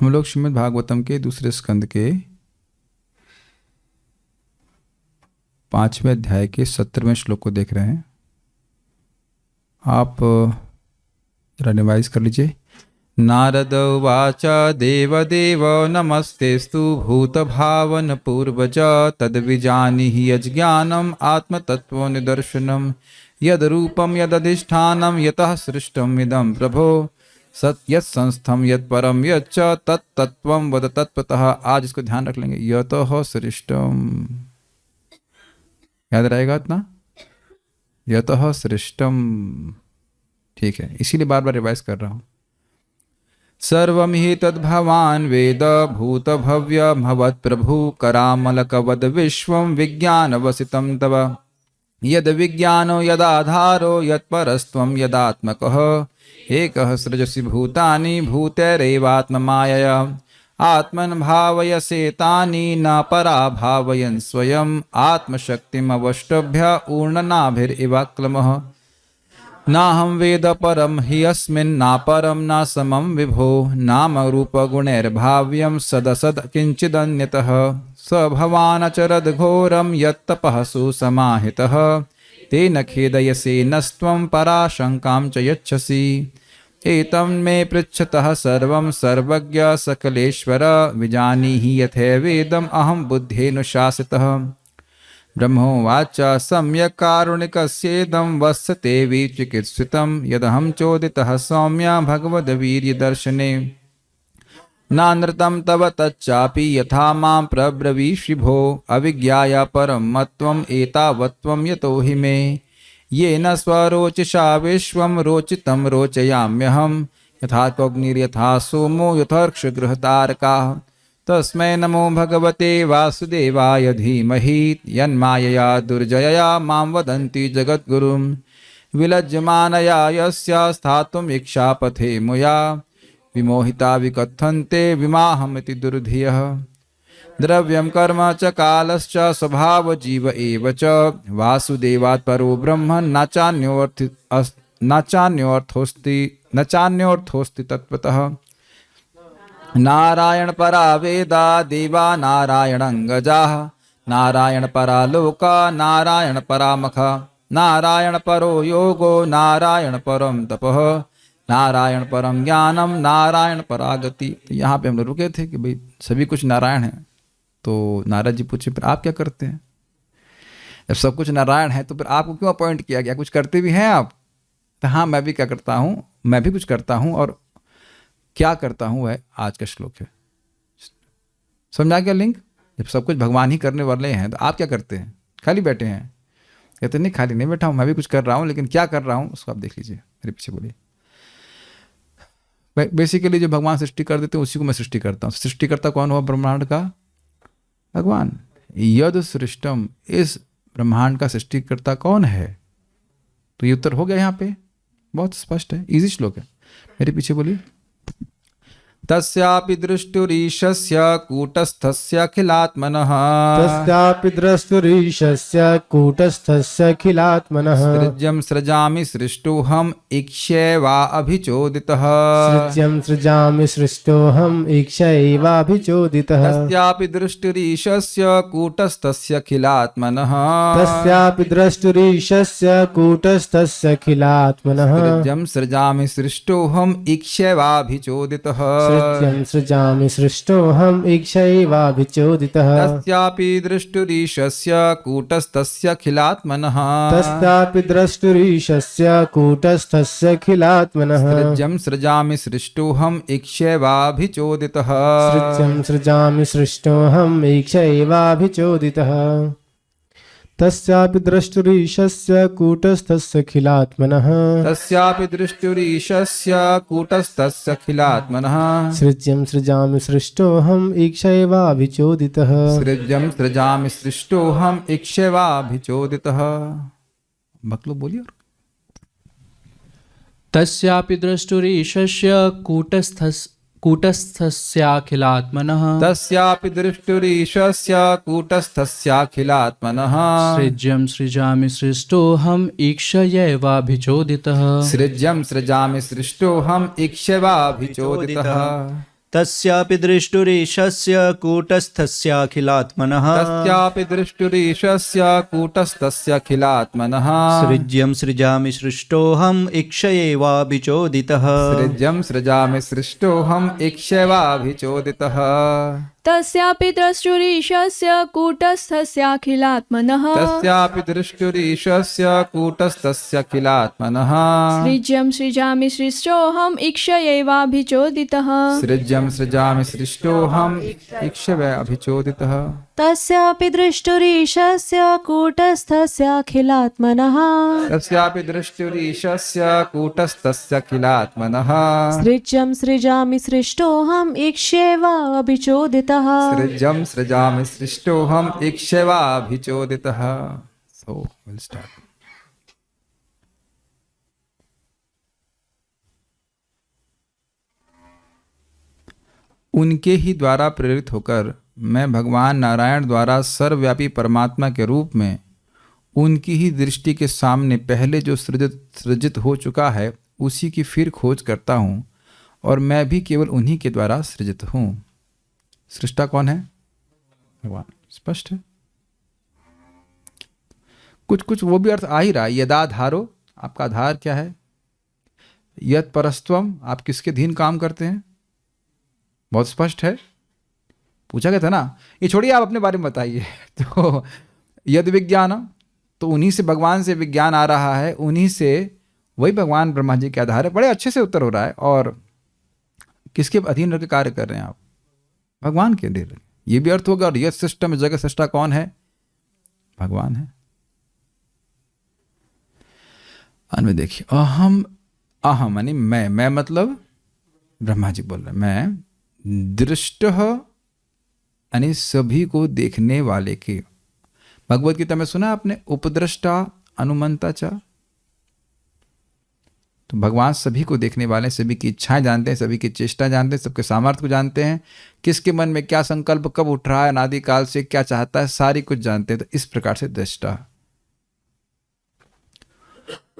हम लोग श्रीमद् भागवतम के दूसरे स्कंद के 5वें अध्याय के 17वें श्लोक को देख रहे हैं। आप जरा रिवाइज कर लीजिए। नारद उवाच देवदेव नमस्तेस्तु भूतभावन पूर्वज तद्विजानीहि यज्ञानम् आत्मतत्त्वनिदर्शनम् यद्रूपं यदधिष्ठानं यतः सृष्टम् इदं प्रभो सत्यत् संस्थम यत् परम यच्च तत्तत्वं वद तत्वतः। आज इसको ध्यान रख लेंगे, यतः सृष्टम, याद रहेगा इतना, यतः सृष्टम। ठीक है, इसीलिए बार बार रिवाइज कर रहा हूं। सर्वं हि तद्भवान् वेद भूत भव्य भवत् प्रभु करामलकवद विश्वं विज्ञानवसितं तव यद विज्ञानो यदाधारो यत्परस्त्वं यदात्मकः एकः सृजसि भूतानि भूतैरेवात्ममायया आत्मन् भावयसेतानि न परा भावयन् स्वयं आत्मशक्तिमवष्टभ्य ऊर्णनाभिरिवाक्लमः नाहं वेद परं हि अस्मिन् न परं न समं विभो नाम रूपगुणैर्भाव्यं सदसद् किञ्चिदन्यतः स भवानचरद्घोरं यत्तपःसु समाहितः तेन खेदयसे नस्त्वं पराशङ्कां च यच्छसि एतं मे पृच्छतः सर्वं सर्वज्ञ सकलेश्वर विजानीहि यथैवेदम् अहं बुद्धेनुशासितः ब्रह्मोवाच सम्यक् कारुणिकस्येदं वत्सते विचिकित्सितं यदहं चोदितः सौम्य भगवद्वीर्यदर्शने नानृतं तव तच्चापि यथा मां प्रब्रवीषि भो अविज्ञाय परं मत्वम् एतावत्त्वं यतो हि मे येन स्वरोचिषा विश्वं रोचितं रोचयाम्यहं यथा त्वग्निर्यथा सोमो यथर्क्षगृहतारकाः तस्मै नमो भगवते वासुदेवाय धीमहि यन्मायया दुर्जयया मां वदन्ति जगद्गुरुं विलज्जमानया यस्या स्थातुम् इच्छापथे मुया विमोहिता विकथन्ते विमाहमिति दुर्धियः द्रव्यं कर्म च कालश्च स्वभाव जीव एव च वासुदेवात् परो ब्रह्म न चान्योऽर्थोऽस्ति तत्त्वतः नारायण परा वेदा देवा नारायणङ्गजाः नारायण परा लोका नारायण परामखा नारायण परो योगो नारायण परम तपः नारायण परम ज्ञानम नारायण परागति। तो यहाँ पे हम लोग रुके थे कि भाई सभी कुछ नारायण है। तो नारद जी पूछे फिर आप क्या करते हैं? जब सब कुछ नारायण है तो फिर आपको क्यों अपॉइंट किया गया? कुछ करते भी हैं आप? तो हाँ, मैं भी क्या करता हूँ, मैं भी कुछ करता हूँ। और क्या करता हूँ वह आज का श्लोक है। समझा क्या लिंक? जब सब कुछ भगवान ही करने वाले हैं तो आप क्या करते हैं? खाली बैठे हैं? कहते नहीं, खाली नहीं बैठा हूँ, मैं भी कुछ कर रहा हूँ, लेकिन क्या कर रहा हूँ उसको आप देख लीजिए, मेरे पीछे बोलिए। बेसिकली जो भगवान सृष्टि कर देते हैं उसी को मैं सृष्टि करता हूँ। सृष्टिकर्ता कौन हुआ ब्रह्मांड का? भगवान। यद सृष्टम, इस ब्रह्मांड का सृष्टिकर्ता कौन है? तो ये उत्तर हो गया यहाँ पे, बहुत स्पष्ट है, इजी श्लोक है, मेरे पीछे बोलिए। तस्यापि दृष्टुरीशस्य कूटस्थस्याखिलात्मनः तस्यापि दृष्टुरीशस्य कूटस्थस्याखिलात्मनः सृज्यं सृजामि सृष्टोऽहम् ईक्ष्यैवा अभिचोदितः सृज्यं सृजामि सृष्टोऽहम् ईक्ष्यैवाभिचोदितः तस्यापि दृष्टुरीशस्य कूटस्थस्याखिलात्मनः तस्यापि दृष्टुरीशस्य कूटस्थस्याखिलात्मनः सृज्यं सृजामि सृष्टोऽहम् ईक्ष्यैवाभिचोदितः सृज्यं सृजामि सृष्टोऽहम् ईक्ष्यैवाभिचोदितः तस्यापि दृष्टुरीशस्य कूटस्थस्याखिलात्मनः तस्यापि दृष्टुरीशस्य कूटस्थस्याखिलात्मनः सृज्यं सृजामि सृष्टोऽहम् ईक्ष्यैवाभिचोदितः सृज्यं सृजामि सृष्टोऽहम् ईक्ष्यैवाभिचोदितः तस्यापि दृष्टुरीशस्य कूटस्थस्याखिलात्मनः तस्यापि दृष्टुरीशस्य कूटस्थस्याखिलात्मनः सृज्यं सृजामि सृष्टोऽहम् ईक्ष्यैवाभिचोदितः सृज्यं सृजामि सृष्टोऽहम् ईक्ष्यैवाभिचोदितः। भक्त लोग बोलिए। तस्यापि दृष्टुरीशस्य कूटस्थस्याखिलात्मनः तस्यापि दृष्टुरीशस्य कूटस्थस्याखिलात्मनः सृज्यं सृजामि सृष्टोऽहम् ईक्ष्यैवाभिचोदितः सृज्यं सृजामि सृष्टोऽहम् ईक्ष्यैवाभिचोदितः तस्यापि दृष्टुरीशस्य कूटस्थस्याखिलात्मनः तस्यापि दृष्टिरीशस्य कूटस्थस्याखिलात्मनः सृज्यं सृजामि सृष्टोऽहम् इक्षयेवाभिचोदितः सृज्यं सृजामि सृष्टोऽहम् इक्ष्वाभिचोदितः तस्यापि द्रष्टुरीशस्य कूटस्थस्याखिलात्मनः तस्यापि दृष्टिरीशस्य कूटस्थस्याखिलात्मनः सृज्यं सृजामि सृष्टोऽहम् इक्षयेवाभिचोदितः सृज्यं सृजामि सृष्टोऽहम् इक्ष्वाभिचोदितः तस्यापि दृष्टुरीशस्य कूटस्थस्याखिलात्मनः तस्यापि दृष्टिरीशस्य कूटस्थस्याखिलात्मनः सृज्यं सृजामि सृष्टोऽहम् इक्ष्वेवाभिचोदितः सृज्यं सृजामि सृष्टोऽहम् इक्ष्वाभिचोदितः। So we'll start. उनके ही द्वारा प्रेरित होकर मैं भगवान नारायण द्वारा सर्वव्यापी परमात्मा के रूप में उनकी ही दृष्टि के सामने पहले जो सृजित हो चुका है उसी की फिर खोज करता हूँ, और मैं भी केवल उन्हीं के द्वारा सृजित हूँ। सृष्टा कौन है? भगवान। स्पष्ट है। कुछ कुछ वो भी अर्थ आ ही रहा है। यदाधारो, आपका आधार क्या है? यत परस्त्वम, आप किसके अधीन काम करते हैं? बहुत स्पष्ट है। पूछा गया था ना, ये छोड़िए, आप अपने बारे में बताइए। तो यद विज्ञान, तो उन्हीं से, भगवान से विज्ञान आ रहा है, उन्हीं से वही भगवान ब्रह्मा जी के आधार है। बड़े अच्छे से उत्तर हो रहा है। और किसके अधीन रह के कार्य कर रहे हैं आप? भगवान के अधीन। ये भी अर्थ होगा। और यद सिस्टम जगत सृष्टा कौन है? भगवान है। अन्य देखिए, अहम, अहम यानी मैं मतलब ब्रह्मा जी बोल रहे हैं, मैं दृष्ट यानी सभी को देखने वाले के। भगवत गीता में सुना आपने, उपद्रष्टा अनुमंता चा। तो भगवान सभी को देखने वाले, सभी की इच्छाएं जानते हैं, सभी की चेष्टा जानते हैं, सबके सामर्थ्य को जानते हैं, किसके मन में क्या संकल्प कब उठ रहा है, अनादि काल से क्या चाहता है, सारी कुछ जानते हैं। तो इस प्रकार से दृष्टा।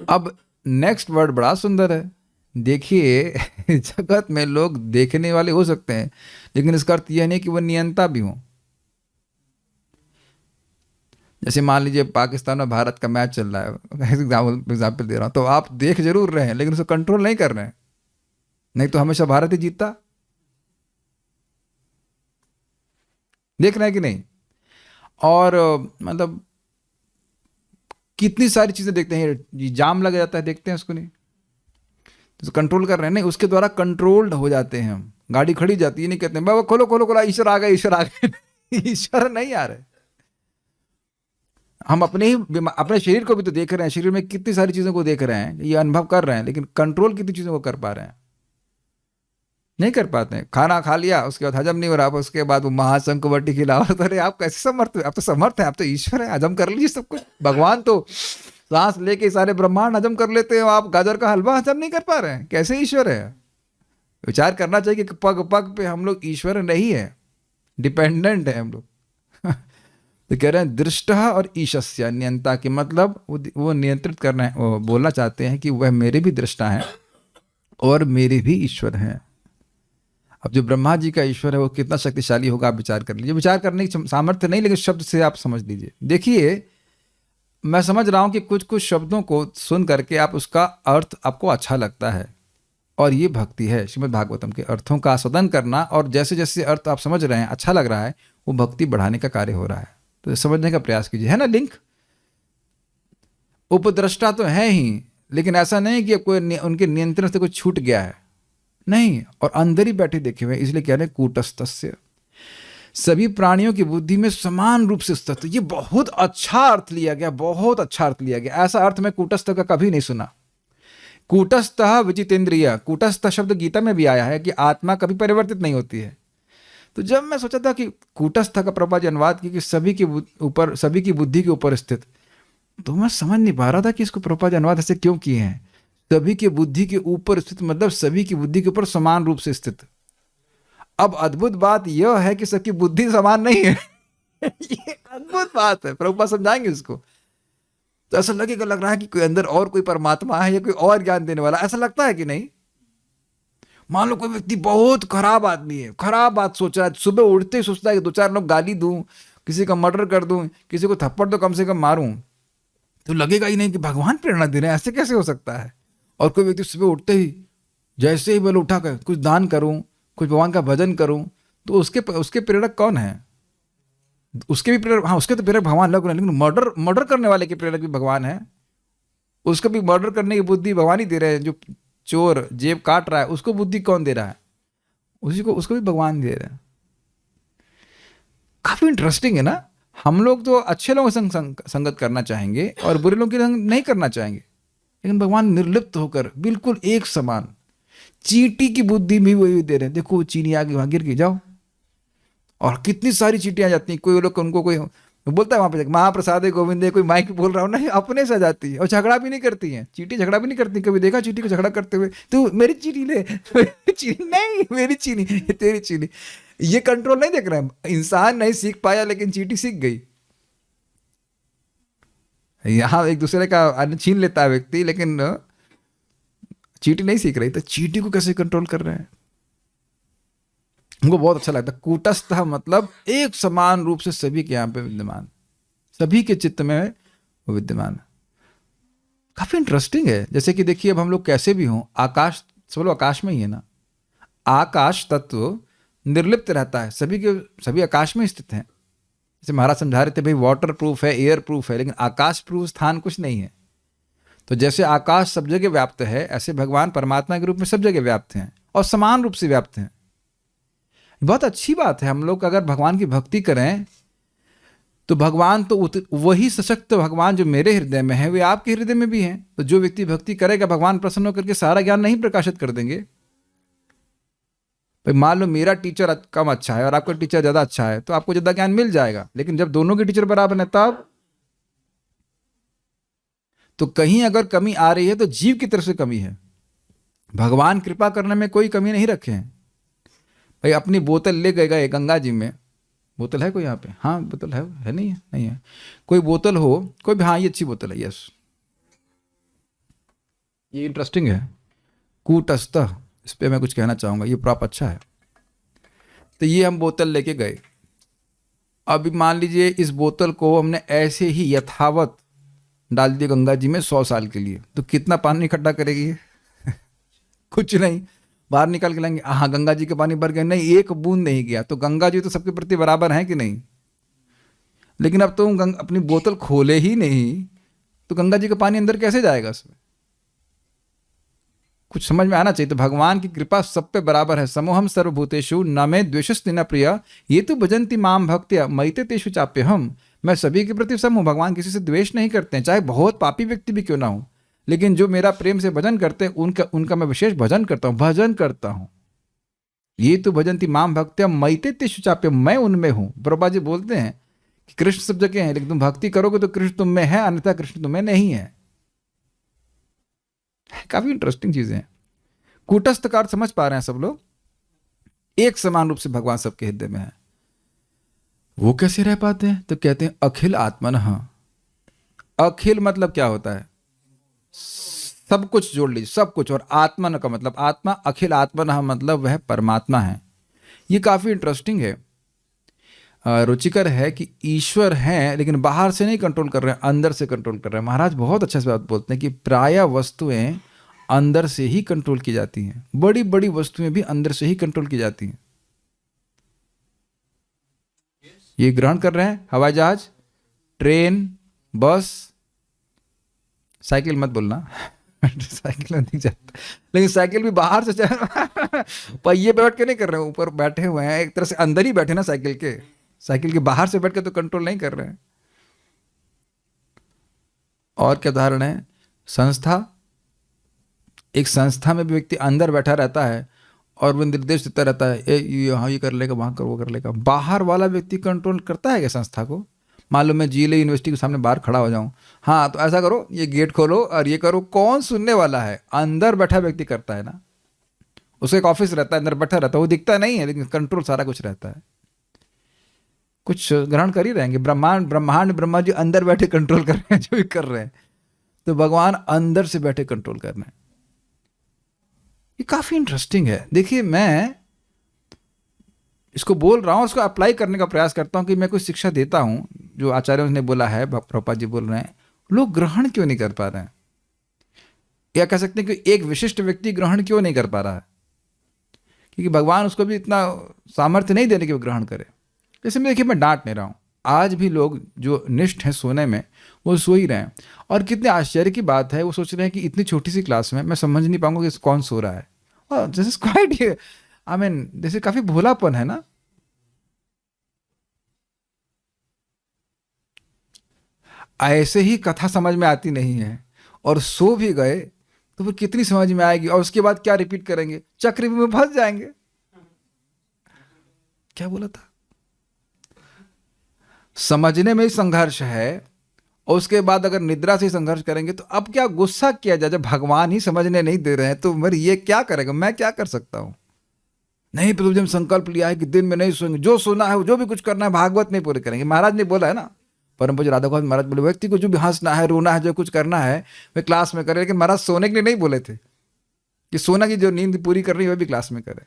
अब नेक्स्ट वर्ड बड़ा सुंदर है। देखिए, जगत में लोग देखने वाले हो सकते हैं, लेकिन इसका अर्थ यह नहीं कि वह नियंता भी हो। जैसे मान लीजिए पाकिस्तान और भारत का मैच चल रहा है, एग्जाम्पल दे रहा हूं, तो आप देख जरूर रहे हैं लेकिन उसे कंट्रोल नहीं कर रहे हैं, नहीं तो हमेशा भारत ही जीतता। देख रहे हैं कि नहीं? और मतलब कितनी सारी चीजें देखते हैं, जाम लग जाता है, देखते हैं उसको नहीं, तो कंट्रोल कर रहे हैं नहीं, उसके द्वारा कंट्रोल्ड हो जाते हैं हम। गाड़ी खड़ी जाती है, नहीं कहते हैं बाबा खोलो खोलो खोलो, ईश्वर आ गए, ईश्वर आ गए। ईश्वर नहीं आ रहे। हम अपने शरीर को भी तो देख रहे हैं, शरीर में कितनी सारी चीजों को देख रहे हैं, ये अनुभव कर रहे हैं, लेकिन कंट्रोल कितनी चीजों को कर पा रहे हैं? नहीं कर पाते हैं। खाना खा लिया, उसके बाद हजम नहीं हो रहा, उसके बाद वो महाशंकवटी खिलाओ। अरे आप कैसे समर्थ हैं? आप तो समर्थ हैं, आप तो ईश्वर है, हजम कर लीजिए सब कुछ। भगवान तो सांस लेके सारे ब्रह्मांड हजम कर लेते हैं, आप गाजर का हलवा हजम नहीं कर पा रहे हैं, कैसे ईश्वर है? विचार करना चाहिए कि पग पग पे हम लोग ईश्वर नहीं है, डिपेंडेंट है हम लोग। तो कह रहे हैं दृष्ट और ईशस्य, नियंता के मतलब वो नियंत्रित करना है, वो बोलना चाहते हैं कि वह मेरे भी दृष्टा हैं और मेरे भी ईश्वर हैं। अब जो ब्रह्मा जी का ईश्वर है वो कितना शक्तिशाली होगा, आप विचार कर लीजिए। विचार करने की सामर्थ्य नहीं, लेकिन शब्द से आप समझ लीजिए। देखिए, मैं समझ रहा हूं कि कुछ कुछ शब्दों को सुन करके आप उसका अर्थ आपको अच्छा लगता है, और ये भक्ति है। श्रीमद् भागवतम के अर्थों का आस्वादन करना, और जैसे जैसे अर्थ आप समझ रहे हैं, अच्छा लग रहा है, वो भक्ति बढ़ाने का कार्य हो रहा है। तो समझने का प्रयास कीजिए, है ना लिंक? उपद्रष्टा तो है ही, लेकिन ऐसा नहीं कि कोई उनके नियंत्रण से कुछ छूट गया है, नहीं, और अंदर ही बैठे देखे हुए। इसलिए कह रहे हैं कूटस्थस्य, सभी प्राणियों की बुद्धि में समान रूप से स्थित। ये बहुत अच्छा अर्थ लिया गया, बहुत अच्छा अर्थ लिया गया। ऐसा अर्थ मैं कूटस्थ का कभी नहीं सुना। कूटस्थ विजितेंद्रिय, कूटस्थ शब्द गीता में भी आया है कि आत्मा कभी परिवर्तित नहीं होती है। तो जब मैं सोचा था कि कूटस्थ का प्रभुपाद जी अनुवाद की कि सभी के ऊपर, सभी की बुद्धि के ऊपर स्थित, तो मैं समझ नहीं पा रहा था कि इसको प्रभुपाद जी अनुवाद ऐसे क्यों किए हैं। सभी की बुद्धि के ऊपर स्थित मतलब सभी की बुद्धि के ऊपर समान रूप से स्थित। अब अद्भुत बात यह है कि सबकी बुद्धि समान नहीं है। ये अद्भुत बात है, प्रभुपाद समझाएंगे इसको। तो ऐसा लगेगा, लग रहा है कि कोई अंदर और कोई परमात्मा है या कोई और ज्ञान देने वाला, ऐसा लगता है कि नहीं? मान लो कोई व्यक्ति बहुत खराब आदमी है, खराब बात सोच रहा है, सुबह उठते ही सोचता है कि 2-4 लोग गाली दूं, किसी का मर्डर कर दूं, किसी को थप्पड़ तो कम से कम मारूं, तो लगेगा ही नहीं कि भगवान प्रेरणा दे रहे हैं, ऐसे कैसे हो सकता है। और कोई व्यक्ति सुबह उठते ही जैसे ही बोले उठा कर कुछ दान करूं, कुछ भगवान का भजन करूं, तो उसके प्रेरक कौन है? उसके भी प्रेरक, हाँ उसके तो प्रेरक भगवान लग रहे हैं, लेकिन मर्डर करने वाले के प्रेरक भी भगवान है। उसको भी मर्डर करने की बुद्धि भगवान ही दे रहे हैं। जो चोर जेब काट रहा है उसको बुद्धि कौन दे रहा है? उसको भी भगवान दे रहे हैं। काफी इंटरेस्टिंग है ना। हम लोग तो अच्छे लोगों के संगत करना चाहेंगे और बुरे लोगों के संग नहीं करना चाहेंगे, लेकिन भगवान निर्लिप्त होकर बिल्कुल एक समान चींटी की बुद्धि भी वही दे रहे हैं। देखो चीनी आगे वहां गिर के जाओ, और कितनी सारी चींटियां आ जाती हैं। कोई लोग उनको कोई बोलता है वहां पे महाप्रसाद गोविंद कोई माइक बोल रहा हो, नहीं अपने से आ जाती है और झगड़ा भी नहीं करती है। चींटी झगड़ा भी नहीं करती। कभी देखा चींटी को झगड़ा करते हुए? तू मेरी चीनी ले, मेरी चीनी नहीं, मेरी चीनी, तेरी चीनी। ये कंट्रोल नहीं देख रहे हैं। इंसान नहीं सीख पाया लेकिन चींटी सीख गई। यहां एक दूसरे का अन्न छीन लेता है व्यक्ति, लेकिन चींटी नहीं सीख रही। तो चींटी को कैसे कंट्रोल कर रहे हैं? हमको बहुत अच्छा लगता है। कूटस्थ मतलब एक समान रूप से सभी के यहाँ पे विद्यमान, सभी के चित्त में वो विद्यमान। काफी इंटरेस्टिंग है। जैसे कि देखिए अब हम लोग कैसे भी हों, आकाश, सब लोग आकाश में ही है ना। आकाश तत्व निर्लिप्त रहता है, सभी आकाश में स्थित हैं। जैसे महाराज समझा रहे थे भाई वाटर प्रूफ है, एयर प्रूफ है, लेकिन आकाश प्रूफ स्थान कुछ नहीं है। तो जैसे आकाश सब जगह व्याप्त है, ऐसे भगवान परमात्मा के रूप में सब जगह व्याप्त हैं और समान रूप से व्याप्त हैं। बहुत अच्छी बात है। हम लोग अगर भगवान की भक्ति करें तो भगवान तो वही सशक्त भगवान जो मेरे हृदय में है वे आपके हृदय में भी हैं। तो जो व्यक्ति भक्ति करेगा भगवान प्रसन्न होकर के सारा ज्ञान नहीं प्रकाशित कर देंगे। भाई मान लो मेरा टीचर कम अच्छा है और आपका टीचर ज्यादा अच्छा है, तो आपको ज्यादा ज्ञान मिल जाएगा। लेकिन जब दोनों के टीचर बराबर है तब तो कहीं अगर कमी आ रही है तो जीव की तरफ से कमी है। भगवान कृपा करने में कोई कमी नहीं रखे हैं। भाई अपनी बोतल ले गए गंगा जी में, बोतल है कोई यहाँ पे? हाँ बोतल है नहीं है? नहीं है। कोई बोतल हो कोई भी, हाँ ये अच्छी बोतल है, यस ये इंटरेस्टिंग है। कूटस्थ, इस पे मैं कुछ कहना चाहूंगा, ये प्रॉप अच्छा है। तो ये हम बोतल लेके गए। अभी मान लीजिए इस बोतल को हमने ऐसे ही यथावत डाल दिया गंगा जी में 100 साल के लिए, तो कितना पानी इकट्ठा करेगी? कुछ नहीं। बाहर निकाल के लाएंगे, हाँ गंगा जी के पानी भर गए, नहीं एक बूंद नहीं गया। तो गंगा जी तो सबके प्रति बराबर हैं कि नहीं? लेकिन अब तो अपनी बोतल खोले ही नहीं, तो गंगा जी का पानी अंदर कैसे जाएगा? उसमें कुछ समझ में आना चाहिए। तो भगवान की कृपा सब पे बराबर है। समोहम सर्वभूतेषु न मे द्वेषस्ति न प्रिय ये तो भजन्ति माम भक्त्या मयिते तेषु चाप्यहम्। मैं सभी के प्रति सम हूँ। भगवान किसी से द्वेष नहीं करते हैं, चाहे बहुत पापी व्यक्ति भी क्यों ना हो। लेकिन जो मेरा प्रेम से भजन करते हैं उनका मैं विशेष भजन करता हूँ। ये तो भजन्ति माम भक्त्या मयिते तेषु चाप्यहम्, मैं उनमें हूँ। प्रभुपा जी बोलते हैं कि कृष्ण सब जगह है, लेकिन तुम भक्ति करोगे तो कृष्ण तुम में है, अन्यथा कृष्ण तुम्हें नहीं है। काफी इंटरेस्टिंग चीजें हैं। कूटस्थ का अर्थ समझ पा रहे हैं सब लोग? एक समान रूप से भगवान सबके हृदय में है। वो कैसे रह पाते हैं? तो कहते हैं अखिल आत्मनः। अखिल मतलब क्या होता है? सब कुछ जोड़ लीजिए, सब कुछ। और आत्मन का मतलब आत्मा, अखिल आत्मनः मतलब वह परमात्मा है। ये काफी इंटरेस्टिंग है, रुचिकर है कि ईश्वर हैं लेकिन बाहर से नहीं कंट्रोल कर रहे हैं, अंदर से कंट्रोल कर रहे हैं। महाराज बहुत अच्छा से बात बोलते हैं कि प्रायः वस्तुएं अंदर से ही कंट्रोल की जाती हैं। बड़ी बड़ी वस्तुएं भी अंदर से ही कंट्रोल की जाती हैं। ये ग्रहण कर रहे हैं हवाई जहाज, ट्रेन, बस, साइकिल मत बोलना साइकिल में दिख जाता, लेकिन साइकिल भी बाहर से पहिए पे बैठ के नहीं कर रहे हैं, ऊपर बैठे हुए हैं, एक तरह से अंदर ही बैठे ना साइकिल के बाहर से बैठ के तो कंट्रोल नहीं कर रहे हैं। और क्या उदाहरण है? संस्था, एक संस्था में भी व्यक्ति अंदर बैठा रहता है और वो निर्देश देता रहता है, यहाँ ये कर लेगा, वहाँ कर वो कर लेगा। बाहर वाला व्यक्ति कंट्रोल करता है क्या संस्था को? मान लो मैं GLA यूनिवर्सिटी के सामने बाहर खड़ा हो जाऊं, हाँ तो ऐसा करो, ये गेट खोलो और ये करो, कौन सुनने वाला है? अंदर बैठा व्यक्ति करता है ना। उसका एक ऑफिस रहता है, अंदर बैठा रहता है, वो दिखता नहीं है लेकिन कंट्रोल सारा कुछ रहता है। कुछ ग्रहण कर ही रहेंगे। ब्रह्मांड ब्रह्मा जी अंदर बैठे कंट्रोल कर रहे हैं, जो भी कर रहे हैं। तो भगवान अंदर से बैठे कंट्रोल कर रहे हैं। ये काफ़ी इंटरेस्टिंग है। देखिए, मैं इसको बोल रहा हूँ, उसको अप्लाई करने का प्रयास करता हूँ कि मैं कोई शिक्षा देता हूँ जो आचार्यों ने बोला है, प्रभुपाद जी बोल रहे हैं, लोग ग्रहण क्यों नहीं कर पा रहे हैं, या कह सकते हैं कि एक विशिष्ट व्यक्ति ग्रहण क्यों नहीं कर पा रहा है, क्योंकि भगवान उसको भी इतना सामर्थ्य नहीं देने कि वो ग्रहण करे। जैसे मैं देखिए, मैं डांट नहीं रहा हूँ, आज भी लोग जो निष्ठ हैं सोने में वो सो ही रहे हैं, और कितने आश्चर्य की बात है, वो सोच रहे हैं कि इतनी छोटी सी क्लास में मैं समझ नहीं पाऊंगा कि कौन सो रहा है। और this is quite, I mean this is काफी भोलापन है ना। ऐसे ही कथा समझ में आती नहीं है और सो भी गए तो फिर कितनी समझ में आएगी, और उसके बाद क्या रिपीट करेंगे, चक्रव्यूह में फंस जाएंगे। क्या बोला था, समझने में ही संघर्ष है, और उसके बाद अगर निद्रा से संघर्ष करेंगे तो अब क्या गुस्सा किया जाए, जब भगवान ही समझने नहीं दे रहे हैं तो मेरे ये क्या करेगा, मैं क्या कर सकता हूं। नहीं, प्रभु जी ने संकल्प लिया है कि दिन में नहीं सोएंगे, जो सोना है जो भी कुछ करना है भागवत नहीं पूरे करेंगे। महाराज ने बोला है ना, परम पूज्य राधा गोविंद महाराज बोले, व्यक्ति को जो भी हंसना है, रोना है, जो कुछ करना है वे क्लास में करे, लेकिन महाराज सोने के लिए नहीं बोले थे कि सोना की जो नींद पूरी करनी है वह भी क्लास में करे।